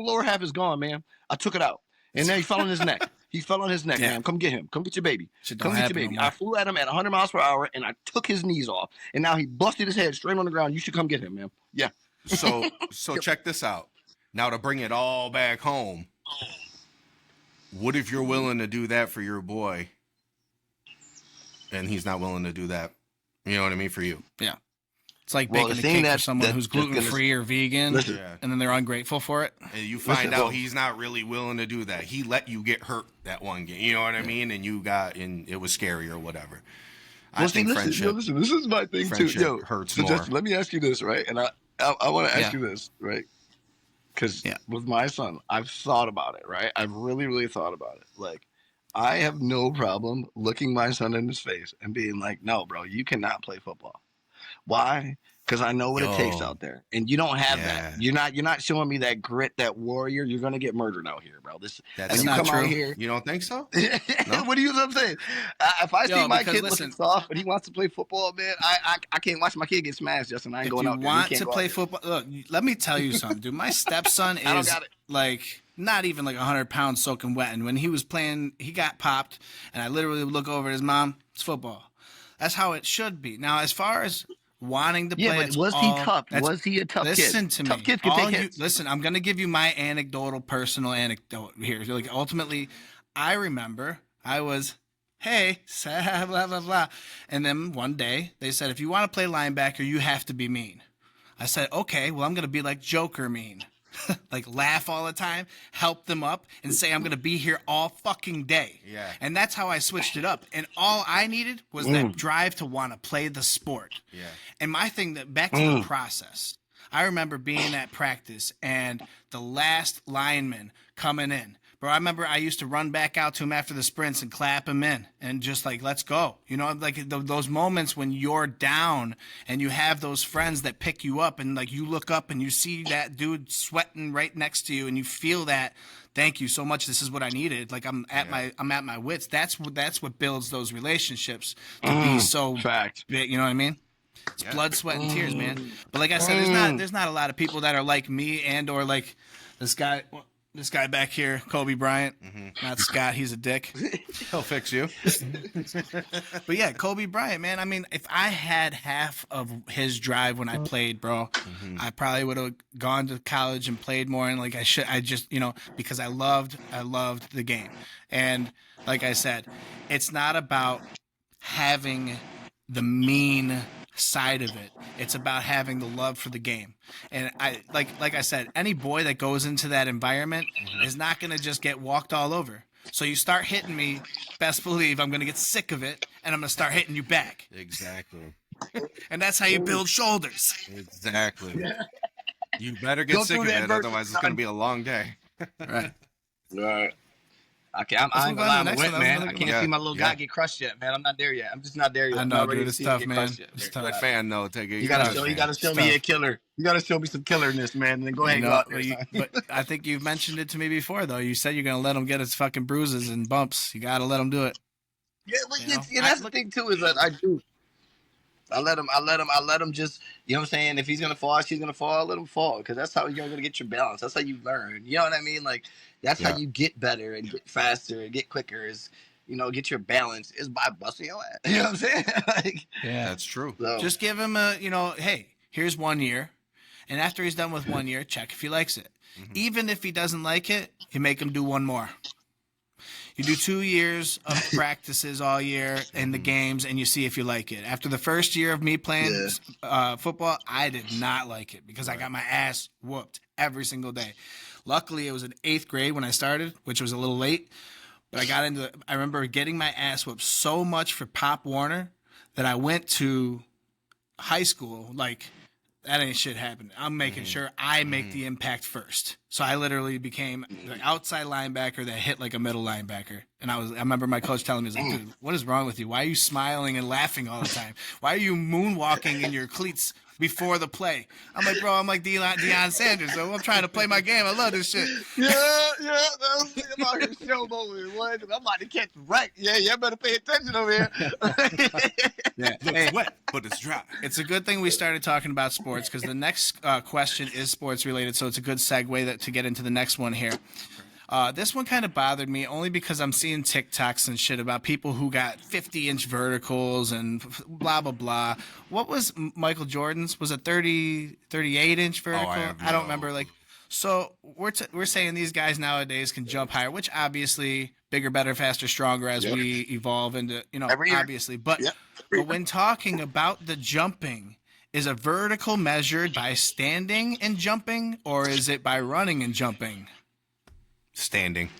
lower half is gone, man. I took it out, and then he fell on his neck. He fell on his neck, Yeah. man. Come get him. Come get your baby. Shit Come don't get your happen baby. no more. I flew at him at 100 miles per hour, and I took his knees off, and now he busted his head straight on the ground. You should come get him, man. Yeah. So check this out. Now to bring it all back home, what if you're willing to do that for your boy, and he's not willing to do that? You know what I mean, for you. Yeah. It's like Well, baking the a thing cake for that- someone that- who's that's gonna- gluten-free or vegan, Listen. Yeah. and then they're ungrateful for it. And you find Listen, out well- he's not really willing to do that. He let you get hurt that one game. You know what I mean? And it was scary or whatever. I Well, see, think listen, friendship. yo, listen, this is my thing too. friendship Yo, hurts so more. just let me ask you this, right? And I want to ask Yeah. you this, right? Because Yeah. with my son, I've thought about it, right? I've really, really thought about it. Like, I have no problem looking my son in his face and being like, "No, bro, you cannot play football." Why? Because I know what it takes Yo. out there, and you don't have Yeah. that. You're not showing me that grit, that warrior. You're gonna get murdered out here, bro. That's when you not come true. out here. You don't think so? No? What do you know what I'm saying? If I see Yo, my because kid listen- looking soft and he wants to play football, man, I can't watch my kid get smashed, Justin. I ain't If going you out there. want can't to go out play there. football, look, let me tell you something, dude. My stepson I don't is got it. like not even like 100 pounds soaking wet. And when he was playing, he got popped, and I literally would look over at his mom. It's football. That's how it should be. Now, as far as wanting to play, Yeah, but it's was he all- tough? that's- Was he a tough kid? Listen to me. Tough kids can All take you hits. listen. I'm going to give you my anecdotal, personal anecdote here. Like ultimately, I remember I was, hey, blah blah blah, and then one day they said, if you want to play linebacker, you have to be mean. I said, okay, well, I'm going to be like Joker mean. Like laugh all the time, help them up, and say I'm going to be here all fucking day. Yeah. And that's how I switched it up. And all I needed was that drive to want to play the sport. Yeah. And my thing, that back to the process. I remember being at practice and the last lineman coming in. Bro, I remember I used to run back out to him after the sprints and clap him in and just like, let's go. You know, like those moments when you're down and you have those friends that pick you up and like you look up and you see that dude sweating right next to you and you feel that, thank you so much. This is what I needed. Like I'm at my wits. That's what builds those relationships to be so Fact. big. You know what I mean? It's blood, sweat, and tears, man. But like I said, there's not a lot of people that are like me and or like this guy back here, Kobe Bryant. Not Scott. He's a dick. He'll fix you. But yeah, Kobe Bryant, man. I mean, if I had half of his drive when I played, bro, I probably would have gone to college and played more. And like I just, because I loved the game. And like I said, it's not about having the mean side of it. It's about having the love for the game. And I like I said, any boy that goes into that environment is not going to just get walked all over. So you start hitting me, best believe I'm going to get sick of it and I'm going to start hitting you back. Exactly. And that's how you build shoulders. Exactly. You better get Go sick through of the it, adversity, otherwise it's going to be a long day. Right. Right. Okay, I ain't move gonna lie, on I'm to the wet, next one. man. That I was can't Yeah, see my little yeah. guy get crushed yet, man. I'm not there yet. I'm just not there yet. I I'm know, not ready dude. to It's see him tough, get man. crushed yet. It's You're a tough. fan, though, Tigga. You gotta show me a killer. You gotta show me some killerness, man. And then go ahead and go out there. Son. But I think you've mentioned it to me before, though. You said you're going to let him get his fucking bruises and bumps. You got to let him do it. Yeah, but You know? that's the thing too, is that I do. I let him just, you know what I'm saying? If he's gonna fall, she's gonna fall, I let him fall. Because that's how you're gonna get your balance. That's how you learn. You know what I mean? Like that's how you get better and get faster and get quicker is, get your balance is by busting your ass. You know what I'm saying? Like, Yeah. That's true. so, Just give him hey, here's 1 year. And after he's done with 1 year, check if he likes it. Even if he doesn't like it, you make him do one more. You do 2 years of practices all year in the games, and you see if you like it. After the first year of me playing football, I did not like it because I got my ass whooped every single day. Luckily, it was in 8th grade when I started, which was a little late. But I remember getting my ass whooped so much for Pop Warner that I went to high school like, that ain't shit happening. I'm making sure I make the impact first. So I literally became the outside linebacker that hit like a middle linebacker. And I remember my coach telling me, he was like, dude, what is wrong with you? Why are you smiling and laughing all the time? Why are you moonwalking in your cleats before the play? I'm like, bro, I'm like Deion Sanders. So I'm trying to play my game. I love this shit. yeah. I'm out here showboating. What? I'm about to catch right. Yeah, you better pay attention over here. Yeah. Looks wet, but it's dry. It's a good thing we started talking about sports because the next question is sports related. So it's a good segue to get into the next one here. This one kind of bothered me only because I'm seeing TikToks and shit about people who got 50-inch verticals and blah, blah, blah. What was Michael Jordan's? Was it 38-inch vertical? I don't remember. So we're saying these guys nowadays can jump higher, which obviously bigger, better, faster, stronger as we evolve into, Every year. obviously. But when talking about the jumping, is a vertical measured by standing and jumping, or is it by running and jumping? Standing.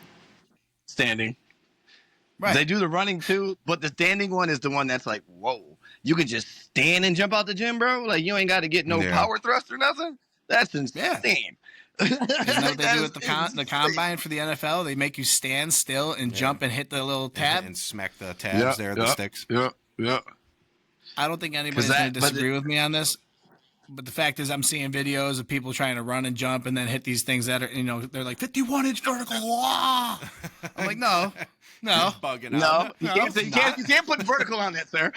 Right. They do the running too, but the standing one is the one that's like, whoa. You could just stand and jump out the gym, bro. Like you ain't got to get no power thrust or nothing. That's insane. Isn't that what they do at the combine for the NFL? They make you stand still and jump and hit the little tab and smack the tabs the sticks. Yeah. I don't think anybody's going to disagree with me on this. But the fact is, I'm seeing videos of people trying to run and jump and then hit these things that are, they're like 51-inch vertical. Wah! I'm like, no. Bugging out. You can't put vertical on that, sir.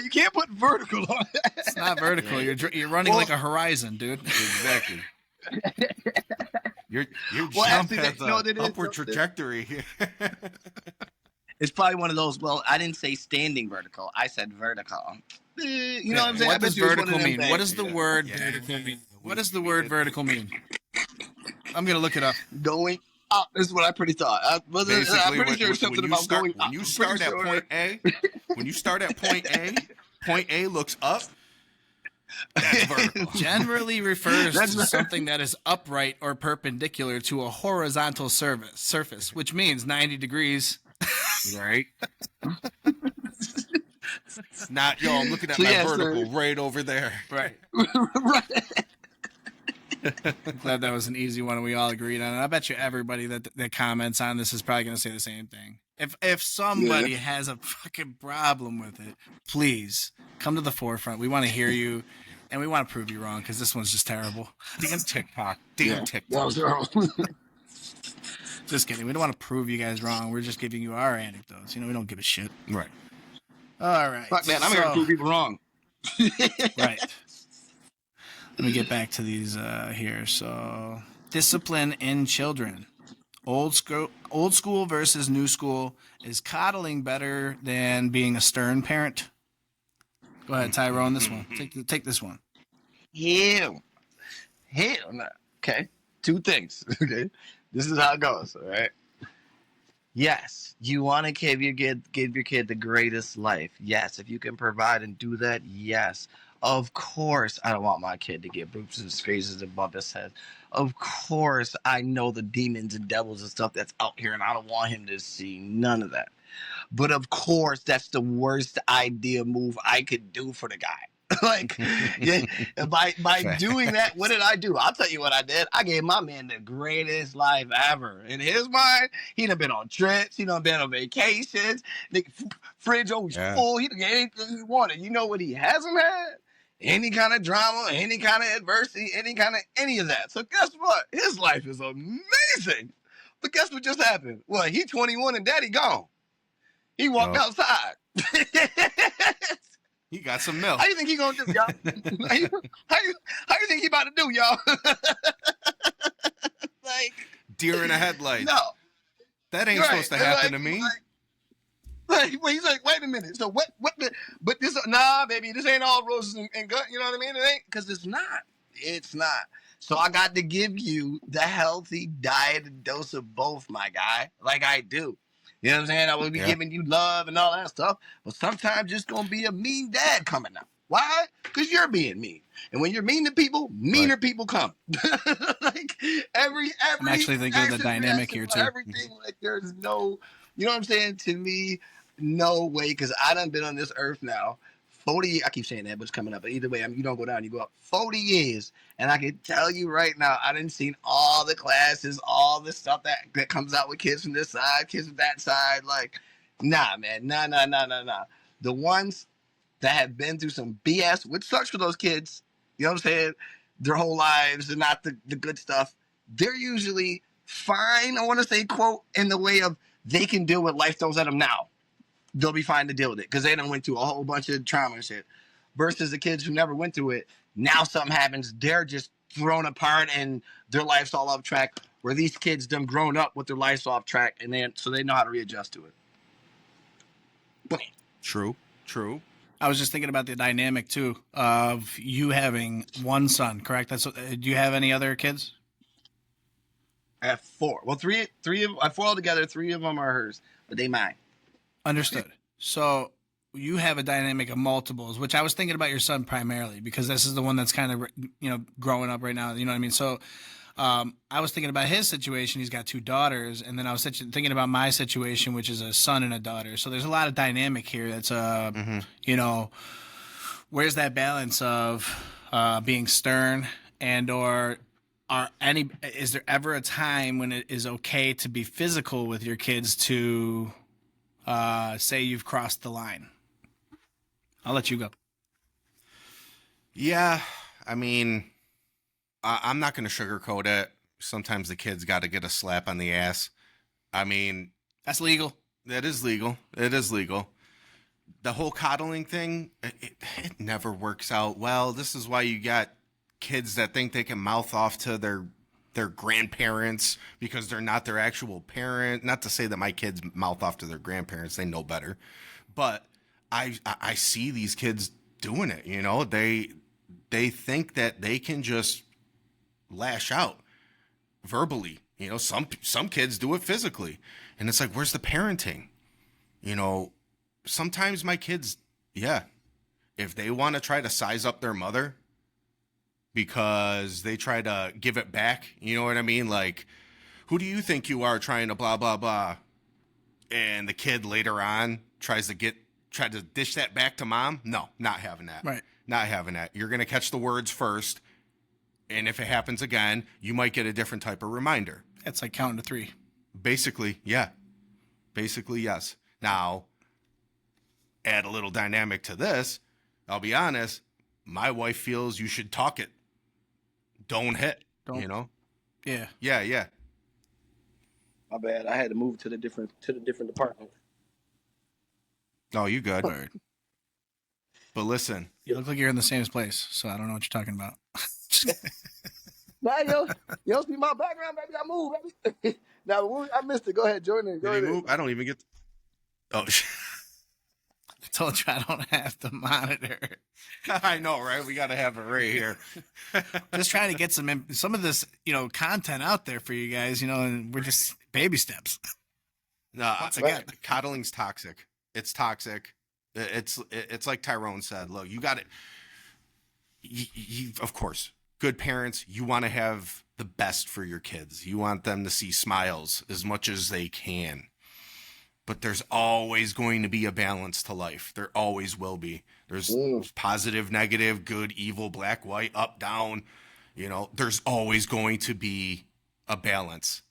You can't put vertical on that. It's not vertical. You're running like a horizon, dude. Exactly. Your jump has an upward trajectory here. It's probably one of those. Well, I didn't say standing vertical. I said vertical. You know what I'm saying? I What does bet you it's one of vertical them mean? things. What does the word Yeah. vertical mean? What does the word vertical mean? I'm gonna look it up. Going up is what I pretty thought. I'm Basically, pretty sure it's something about going up. when you I'm start pretty at sure. point A, when you start at point A looks up. That's vertical. Generally refers That's to right. something that is upright or perpendicular to a horizontal surface, which means 90 degrees. Right? Not, yo, I'm looking at So, my yeah, vertical right over there. Right. right. I'm glad that was an easy one and we all agreed on it. I bet you everybody that comments on this is probably going to say the same thing. If somebody has a fucking problem with it, please come to the forefront. We want to hear you, and we want to prove you wrong because this one's just terrible. Damn TikTok. Damn That TikTok. was wrong. Just kidding. We don't want to prove you guys wrong. We're just giving you our anecdotes. We don't give a shit. Right. All right. Fuck that. I'm here to prove people wrong. Right. Let me get back to these here. So, discipline in children. Old school versus new school. Is coddling better than being a stern parent? Go ahead, Tyrone. This one. Take this one. Hell no. Okay. Two things. Okay. This is how it goes. All right. Yes, you want to give your kid the greatest life. Yes, if you can provide and do that, yes. Of course, I don't want my kid to get bruises, scratches above his head. Of course, I know the demons and devils and stuff that's out here, and I don't want him to see none of that. But of course, that's the worst idea move I could do for the guy. Like, yeah, by doing that, what did I do? I'll tell you what I did. I gave my man the greatest life ever. In his mind, he done been on trips, he done been on vacations, the fridge always full, he done get anything he wanted. You know what he hasn't had? Any kind of drama, any kind of adversity, any of that. So guess what? His life is amazing. But guess what just happened? Well, he 21 and daddy gone. He walked outside. He got some milk. How you think he gonna do, y'all? how you think he about to do, y'all? Like, deer in a headlight. No, that ain't supposed to happen to me. Well, he's like, wait a minute. So what? But this, nah, baby, this ain't all roses and gut. You know what I mean? It ain't, because it's not. It's not. So I got to give you the healthy diet and dose of both, my guy, like I do. You know what I'm saying? I will be giving you love and all that stuff, but sometimes just gonna be a mean dad coming out. Why? Because you're being mean, and when you're mean to people, meaner people come. Like every. I'm actually thinking of the dynamic here too. Everything, like, there's no, you know what I'm saying? To me, no way, because I done been on this earth now 40. I keep saying that, but it's coming up. But either way, you don't go down, you go up 40 years, and I can tell you right now, I done seen all the classes, all the stuff that comes out with kids from this side, kids from that side. Like, nah, man, nah. The ones that have been through some BS, which sucks for those kids, you know what I'm saying? Their whole lives and not the good stuff. They're usually fine, I want to say, quote, in the way of they can deal with life throws at them now. They'll be fine to deal with it because they done went through a whole bunch of trauma and shit. Versus the kids who never went through it, now something happens, they're just thrown apart and their life's all off track. Where these kids done grown up with their life's off track, and so they know how to readjust to it. True. I was just thinking about the dynamic too of you having one son, correct? Do you have any other kids? I have 4. Well, three of I have 4 altogether. 3 of them are hers, but they mine. Understood. So you have a dynamic of multiples, which I was thinking about your son primarily because this is the one that's kind of growing up right now. You know what I mean? So I was thinking about his situation. He's got 2 daughters, and then I was thinking about my situation, which is a son and a daughter. So there's a lot of dynamic here. That's where's that balance of being stern and or is there ever a time when it is okay to be physical with your kids to say you've crossed the line? I'll let you go. Yeah, I mean, I'm not going to sugarcoat it. Sometimes the kids got to get a slap on the ass. I mean, that's legal. That is legal. It is legal. The whole coddling thing, it never works out well. This is why you got kids that think they can mouth off to their their grandparents because they're not their actual parent. Not to say that my kids mouth off to their grandparents, they know better, but I see these kids doing it. You know, they think that they can just lash out verbally. You know, some kids do it physically, and it's like, where's the parenting? You know, sometimes my kids, yeah, if they want to try to size up their mother because they try to give it back, you know what I mean? Like, who do you think you are trying to blah, blah, blah? And the kid later on try to dish that back to mom. No, not having that. Right. Not having that. You're going to catch the words first. And if it happens again, you might get a different type of reminder. It's like counting to 3. Basically, yeah. Basically, yes. Now, add a little dynamic to this. I'll be honest. My wife feels you should talk it. Don't hit. You know? Yeah. Yeah. My bad. I had to move to the different department. Oh, you good. Word. But listen. You look like you're in the same place, so I don't know what you're talking about. Nah, yo, see my background, baby. I moved, baby. Now, I missed it. Go ahead, Jordan. Did he move? I don't even get. Oh, I told you I don't have the monitor. I know, right? We got to have it right here. Just trying to get some of this, content out there for you guys, and we're just baby steps. No, Once again, again. coddling's toxic. It's toxic. It's like Tyrone said. Look, you got it. Of course, good parents, you want to have the best for your kids. You want them to see smiles as much as they can. But there's always going to be a balance to life. There always will be. There's positive, negative, good, evil, black, white, up, down. There's always going to be a balance.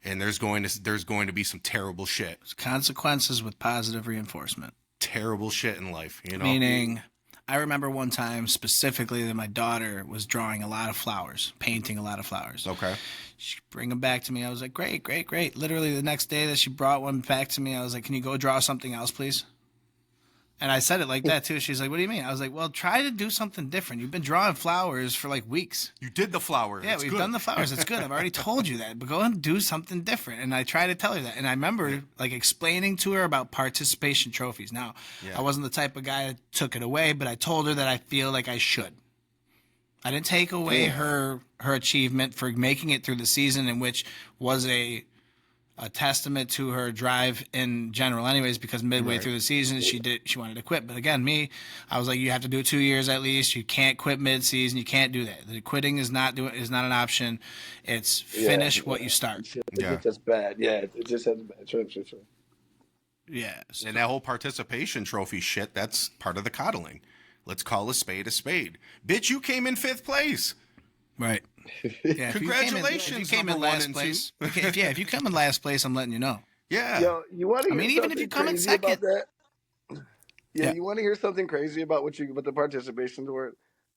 And there's going to be some terrible shit. There's consequences with positive reinforcement. Terrible shit in life, Meaning, I remember one time specifically that my daughter was drawing a lot of flowers, painting a lot of flowers. Okay. She bring them back to me. I was like, great. Literally the next day that she brought one back to me, I was like, can you go draw something else, please? And I said it like that too. She's like, what do you mean? I was like, well, try to do something different. You've been drawing flowers for like weeks. You did the flowers. Yeah, it's we've good. done the flowers. It's good. I've already told you that. But go and do something different. And I try to tell her that. And I remember like explaining to her about participation trophies. Now, I wasn't the type of guy that took it away, but I told her that I feel like I should. I didn't take away her achievement for making it through the season, in which was a testament to her drive in general anyways, because midway through the season she wanted to quit. But again, I was like, you have to do 2 years at least. You can't quit mid-season. You can't do that. The quitting is not an option. It's finish what you start. It's just bad. Yeah, it just has bad. True. Yeah. And that whole participation trophy shit, that's part of the coddling. Let's call a spade a spade. Bitch, you came in 5th place. Right. Yeah, Congratulations, if you came in number 1 last and place. 2. If you come in last place, I'm letting you know. Yeah. Yo, you want to? I mean, even if you come in second. Yeah, you want to hear something crazy about what the participation word?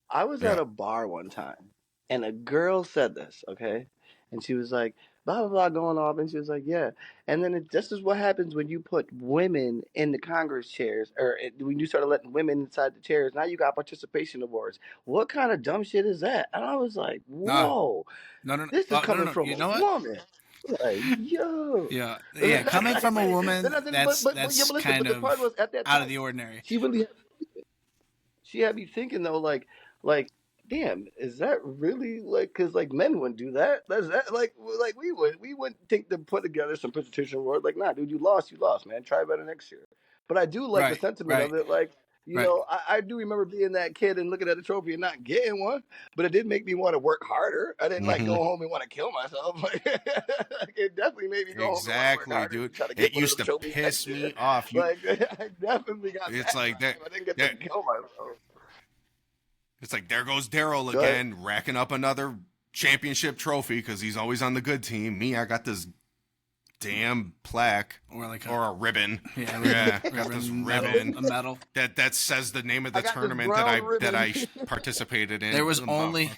I was at a bar one time, and a girl said this, okay, and she was like, blah blah blah, going off, and she was like, yeah, and then this is what happens when you put women in the Congress chairs, or when you started letting women inside the chairs. Now you got participation awards. What kind of dumb shit is that? And I was like, whoa, no, this is coming from you know a what? woman. Like, yo, yeah, coming from a woman, that's kind of out of the ordinary. She had me thinking though, like, damn, is that really like? Because like men wouldn't do that. That's that like we wouldn't think to put together some presentation word. Like, nah, dude, you lost, man. Try better next year. But I do like the sentiment of it. Like, you know, I do remember being that kid and looking at the trophy and not getting one. But it did make me want to work harder. I didn't like go home and want to kill myself. It definitely made me go home and want to work harder. Dude. Try to get It used to piss me off. Like, I definitely got. It's like that. I didn't get to kill myself. It's like, there goes Daryl again, racking up another championship trophy because he's always on the good team. Me, I got this damn plaque or a ribbon. Yeah, I got this ribbon, a medal that says the name of the tournament that I participated in. There was only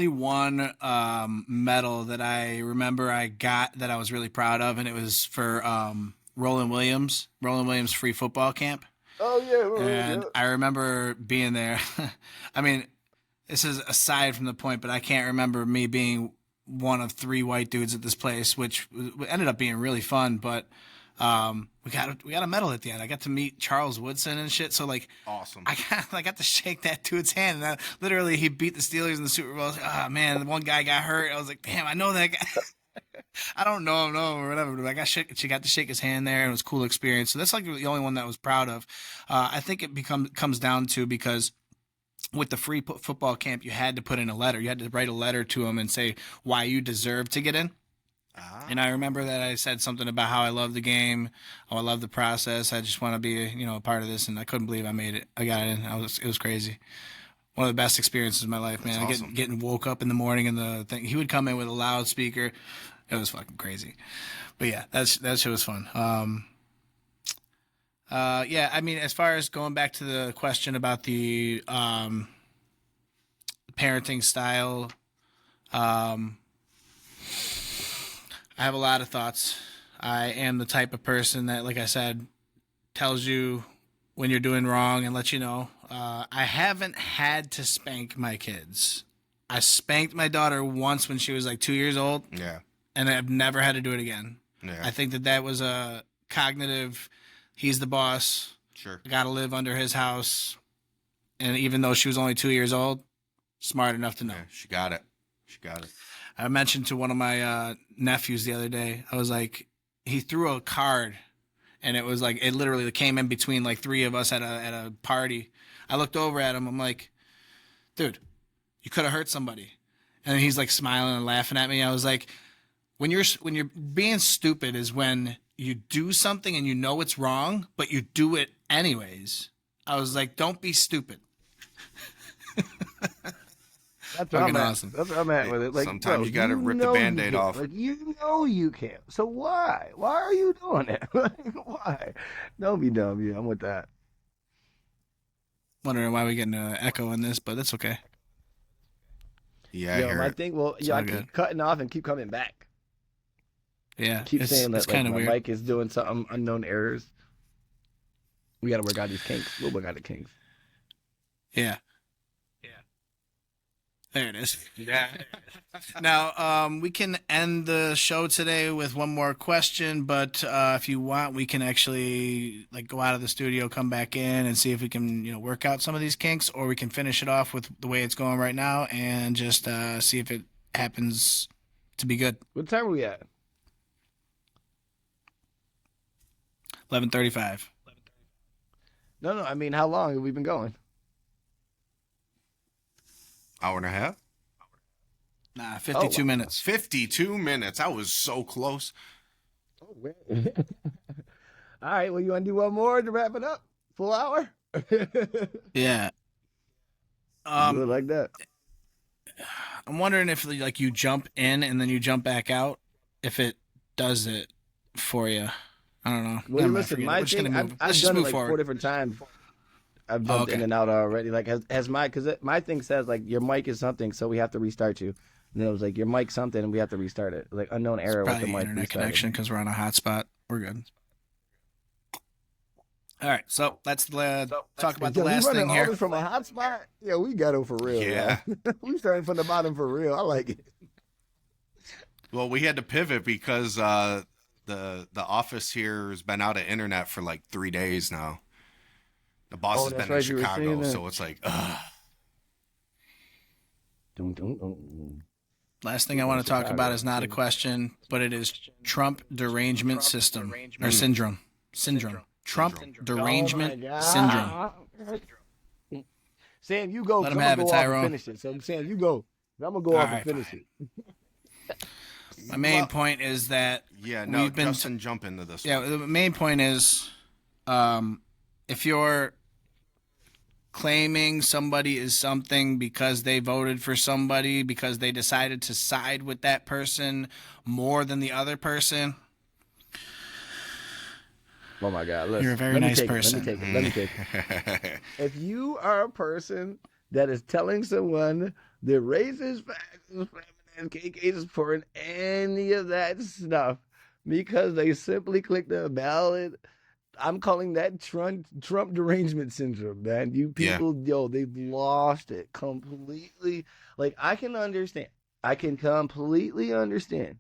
one medal that I remember I got that I was really proud of, and it was for Roland Williams free football camp. Oh yeah, and I remember being there. I mean, this is aside from the point, but I can't remember me being one of 3 white dudes at this place, which ended up being really fun. But we got a medal at the end. I got to meet Charles Woodson and shit. So like, Awesome. I got to shake that dude's hand. And literally, he beat the Steelers in the Super Bowl. I was like, oh man, the one guy got hurt. I was like, damn, I know that guy. I don't know him, no, or whatever. But she got to shake his hand there, and it was a cool experience. So that's like the only one that I was proud of. I think it comes down to because with the free football camp, you had to put in a letter. You had to write a letter to him and say why you deserve to get in. And I remember that I said something about how I love the game, how I love the process. I just want to be, a part of this, and I couldn't believe I made it. I got in. It was crazy. One of the best experiences of my life, man. That's awesome. Getting woke up in the morning and the thing. He would come in with a loudspeaker. It was fucking crazy. But yeah, that shit was fun. Yeah, I mean, as far as going back to the question about the parenting style, I have a lot of thoughts. I am the type of person that, like I said, tells you when you're doing wrong and lets you know. I haven't had to spank my kids. I spanked my daughter once when she was like 2 years old. Yeah. And I've never had to do it again. Yeah. I think that was a cognitive, he's the boss. Sure. I got to live under his house. And even though she was only 2 years old, smart enough to know. Yeah, she got it. I mentioned to one of my nephews the other day, I was like, he threw a card, and it was like, it literally came in between like 3 of us at a party. I looked over at him. I'm like, dude, you could have hurt somebody. And he's like smiling and laughing at me. I was like, when you're being stupid is when you do something and you know it's wrong, but you do it anyways. I was like, don't be stupid. That's what I'm awesome. That's what I'm at with it. Like, sometimes bro, you got to rip the Band-Aid off. Like, you can't. So why? Why are you doing it? Like, why? Don't be dumb. Yeah, I'm with that. Wondering why we getting an echo on this, but that's okay. Yeah, I Yo, hear my it. thing. Well, It's yeah, all I good. keep cutting off and keep coming back. Yeah, Keep saying that it's like, kind of my weird. mic is doing some unknown errors. We got to work out these kinks. We'll work out the kinks. Yeah. There it is. Yeah. Now, we can end the show today with one more question, but if you want, we can actually like go out of the studio, come back in, and see if we can, work out some of these kinks, or we can finish it off with the way it's going right now and just see if it happens to be good. What time are we at? 11:35. No. I mean, how long have we been going? Hour and a half? Nah, 52 wow. minutes. 52 minutes. I was so close. Oh, man. All right. Well, you want to do one more to wrap it up? Full hour? Yeah. Do it like that. I'm wondering if like you jump in and then you jump back out, if it does it for you. I don't know. Well, Never mind, listen, forget it. my We're just thing, gonna move. I've Let's just done it move like forward. 4 different times. I've jumped in and out already. Like, has my, because my thing says, like, your mic is something, so we have to restart you. And then it was like, your mic something, and we have to restart it. Like, unknown error with the Probably mic internet restarted. connection because we're on a hotspot. We're good. All right, so let's talk about the Yo, last we running thing all here. this from a hotspot? Yeah, we got it for real. Yeah. We starting from the bottom for real. I like it. Well, we had to pivot because the office here has been out of internet for like 3 days now. The boss Oh, has that's been right, in you were saying Chicago, that. so it's like, ugh. Last thing I want to talk about is not a question, but it is Trump derangement system or syndrome. Trump derangement syndrome. Sam, you go. Let him I'm have gonna it, go off and Tyrone. finish it. So, Sam, you go. I'm gonna go All off right, and finish it. My main Well, point is that Yeah, no, we've been Justin, jump into this yeah. one. The main point is, if you're claiming somebody is something because they voted for somebody because they decided to side with that person more than the other person, Oh my God! Listen, you're a very let me nice take it, person. Let me take it. If you are a person that is telling someone that racist, fascist, feminist, KK is supporting any of that stuff because they simply clicked the ballot I'm calling that Trump derangement syndrome, man. You people, yo, they've lost it completely. Like I can understand. I can completely understand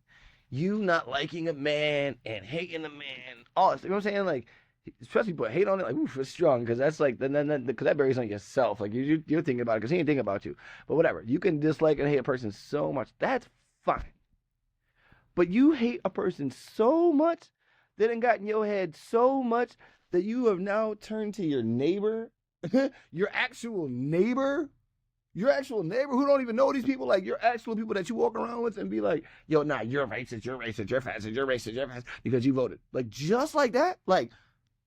you not liking a man and hating a man. Oh, you know what I'm saying? Like, especially put hate on it, like, oof, it's strong because that's like, then because that buries on yourself. Like you're thinking about it because he ain't thinking about you. But whatever, you can dislike and hate a person so much. That's fine. But you hate a person so much that it got in your head so much that you have now turned to your neighbor, your actual neighbor, who don't even know these people, like your actual people that you walk around with and be like, yo, nah, you're racist, you're racist, you're fascist, you're racist, you're fascist because you voted. Like just like that, like,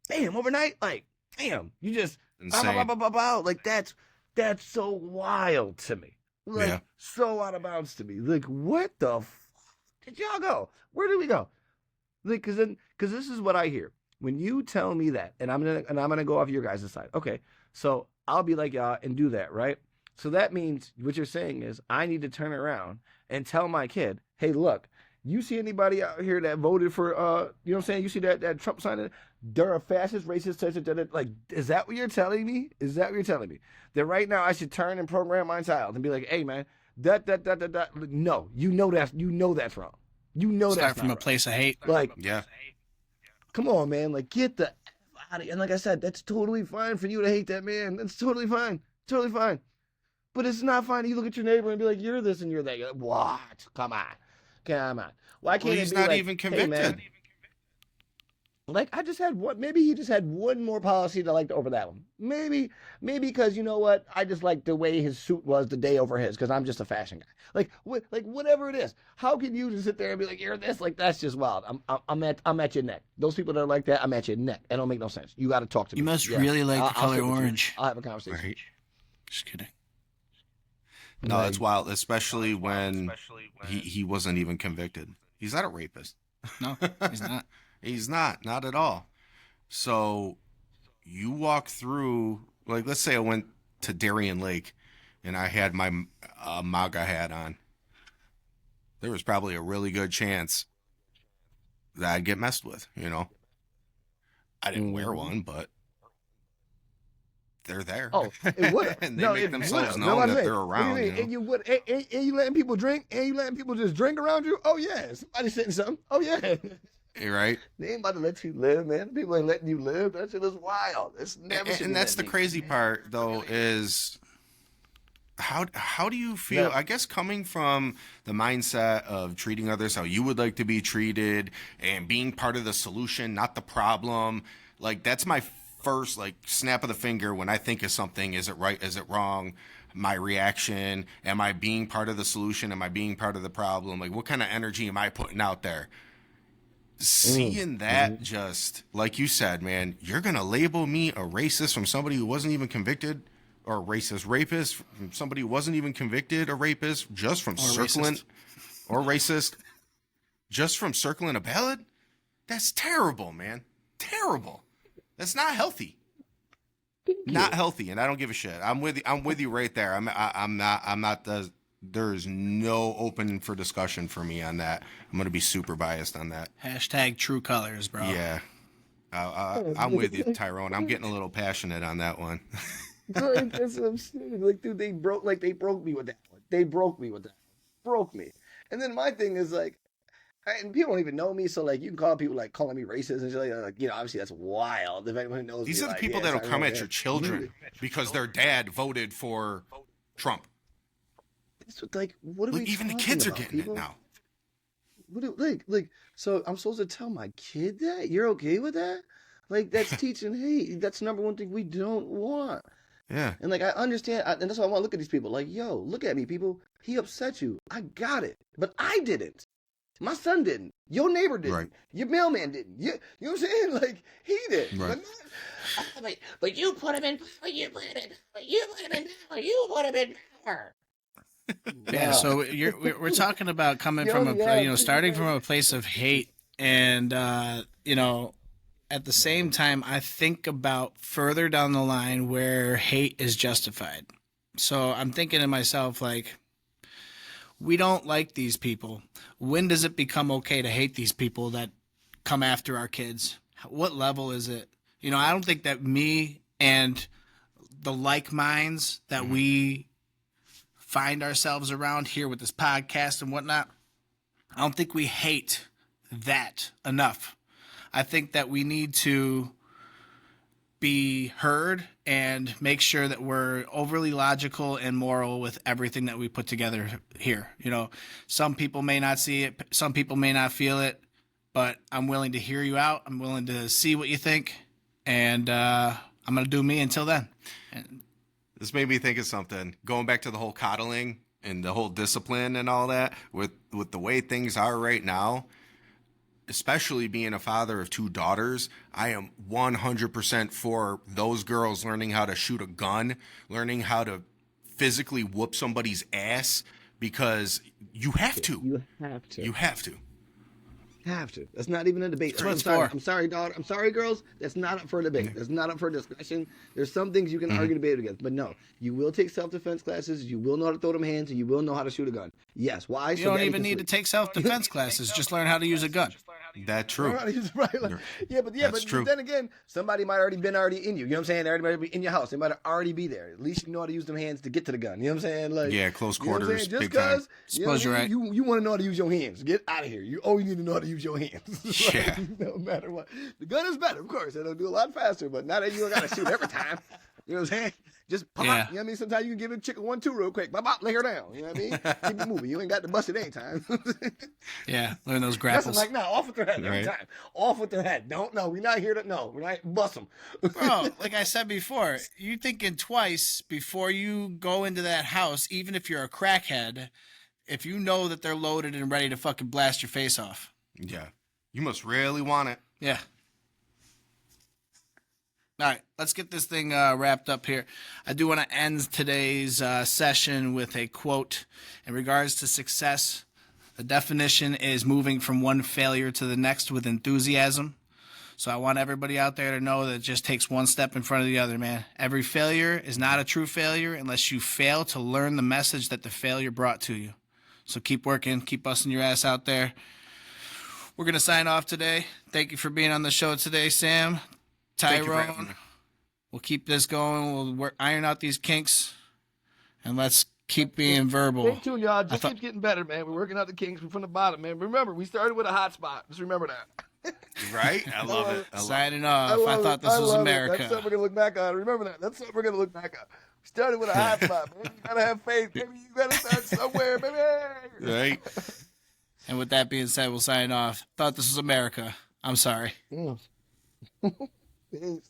damn, overnight, like, damn, you just, like that's so wild to me. Like, so out of bounds to me. Like, what the did y'all go? Where did we go? Like, because this is what I hear when you tell me that, and I'm gonna go off your guys' side. Okay, so I'll be like y'all and do that, right? So that means what you're saying is I need to turn around and tell my kid, hey, look, you see anybody out here that voted for, you know what I'm saying? You see that Trump sign? They're a fascist, racist, like, is that what you're telling me? Is that what you're telling me? That right now I should turn and program my child and be like, hey, man, that. No, you know that's wrong. You know Start that's from a right. place of hate. Like, Yeah. Come on, man. Like, get the F out of here. And like I said, that's totally fine for you to hate that man. That's totally fine. Totally fine. But it's not fine. You look at your neighbor and be like, you're this and you're that. You're like, what? Come on. Why can't he's it be not like, even hey, convicted. man, like I just had one. Maybe he just had one more policy that I liked over that one. Maybe because you know what? I just like the way his suit was the day over his because I'm just a fashion guy. Like whatever it is. How can you just sit there and be like you're this? Like that's just wild. I'm at your neck. Those people that are like that, I'm at your neck. That don't make no sense. You got to talk to me. You must really like the color orange. I'll have a conversation. Right. Just kidding. No, that's wild, especially when he wasn't even convicted. He's not a rapist. No, he's not. He's not at all. So you walk through, like, let's say I went to Darien Lake and I had my MAGA hat on. There was probably a really good chance that I'd get messed with, you know? I didn't wear one, but they're there. Oh, it would have. And they make themselves known that they're around. You know? And you letting people drink? And you letting people just drink around you? Oh, yeah. Somebody's saying something. Oh, yeah. You're right. They ain't about to let you live, man. People ain't letting you live. That shit is wild. It's never. And that's the crazy part, though, is how do you feel? No. I guess coming from the mindset of treating others how you would like to be treated and being part of the solution, not the problem. Like that's my first like snap of the finger when I think of something. Is it right? Is it wrong? My reaction. Am I being part of the solution? Am I being part of the problem? Like what kind of energy am I putting out there? Seeing that, just like you said, man, you're gonna label me a racist from somebody who wasn't even convicted, or a racist rapist from somebody who wasn't even convicted, a rapist just from circling, or racist just from circling a ballot. That's terrible, man. Terrible. That's not healthy. Not healthy, and I don't give a shit. I'm with you right there. I'm not the. There's no open for discussion for me on that. I'm gonna be super biased on that. Hashtag true colors, bro. Yeah, I'm with you, Tyrone. I'm getting a little passionate on that one. That's what I'm saying. Like, dude, they broke me with that one. They broke me with that. Broke me. And then my thing is like, and people don't even know me, so like you can call people like calling me racist and shit like you know, obviously that's wild. If anyone knows These me, are the like, people yeah, that'll come at your children because their dad voted for Trump. It's like, what are we even the talking kids are about, getting people? it now. What do, like, so I'm supposed to tell my kid that? You're okay with that? Like, that's teaching hate. That's number one thing we don't want. Yeah. And like, I understand, and that's why I want to look at these people. Like, yo, look at me, people. He upset you. I got it. But I didn't. My son didn't. Your neighbor didn't. Right. Your mailman didn't. You know what I'm saying? Like, he did. Right. But you put him in power. You put him in power. You put him in power. You put him in power. Yeah, so we're talking about coming from starting from a place of hate, and at the same time, I think about further down the line where hate is justified. So I'm thinking to myself, like, we don't like these people. When does it become okay to hate these people that come after our kids? What level is it? You know, I don't think that me and the like minds that we find ourselves around here with this podcast and whatnot, I don't think we hate that enough. I think that we need to be heard and make sure that we're overly logical and moral with everything that we put together here. You know, some people may not see it, some people may not feel it, but I'm willing to hear you out. I'm willing to see what you think, and I'm going to do me until then. And This made me think of something. Going back to the whole coddling and the whole discipline and all that, with the way things are right now, especially being a father of 2 daughters, I am 100% for those girls learning how to shoot a gun, learning how to physically whoop somebody's ass, because you have to. You have to. You have to. Have to. That's not even a debate. That's what I'm it's sorry. for. I'm sorry, daughter. I'm sorry, girls. That's not up for a debate. That's not up for discussion. There's some things you can argue debate against, but no, you will take self-defense classes. You will know how to throw them hands, and you will know how to shoot a gun. Yes. Why? you don't even need to take self-defense classes. Just learn how to use a gun. That's true. Right, like, but That's true. then again, somebody might already been in you. You know what I'm saying? They might be in your house. They might already be there. At least you know how to use them hands to get to the gun. You know what I'm saying? Like, Yeah, close you know what I'm quarters, saying? Just big time. because Suppose you're right. you want to know how to use your hands. Get out of here. You always need to know how to use your hands. Like, Yeah. no matter what. The gun is better, of course. It'll do a lot faster, but not that you got to shoot every time. You know what I'm saying? Just pop. Yeah. You know what I mean? Sometimes you can give a chick a 1-2 real quick. Bop, bop, lay her down. You know what I mean? Keep it moving. You ain't got to bust it anytime. Yeah, learn those That's grapples. like, no, off with their head every Right. time. Off with their head. Don't, no, we're not here to, no, we're not, bust them. Bro, like I said before, you thinking twice before you go into that house, even if you're a crackhead, if you know that they're loaded and ready to fucking blast your face off. Yeah. You must really want it. Yeah. All right, let's get this thing wrapped up here. I do want to end today's session with a quote in regards to success. The definition is moving from one failure to the next with enthusiasm. So I want everybody out there to know that it just takes one step in front of the other, man. Every failure is not a true failure unless you fail to learn the message that the failure brought to you. So keep working, keep busting your ass out there. We're going to sign off today. Thank you for being on the show today, Sam. Thank you for having Tyrone. me. We'll keep this going. We'll iron out these kinks, and let's keep being verbal. Stay tuned, y'all. Just thought- keeps getting better, man. We're working out the kinks from the bottom, man. Remember, we started with a hot spot. Just remember that. Right? I love it. I love it. Signing off. I thought this was love it. America. That's something we're going to look back on. Remember that. That's something we're going to look back on. We started with a hot spot, man. You got to have faith, baby. You got to start somewhere, baby. Right? And with that being said, we'll sign off. Thought this was America. I'm sorry. Peace.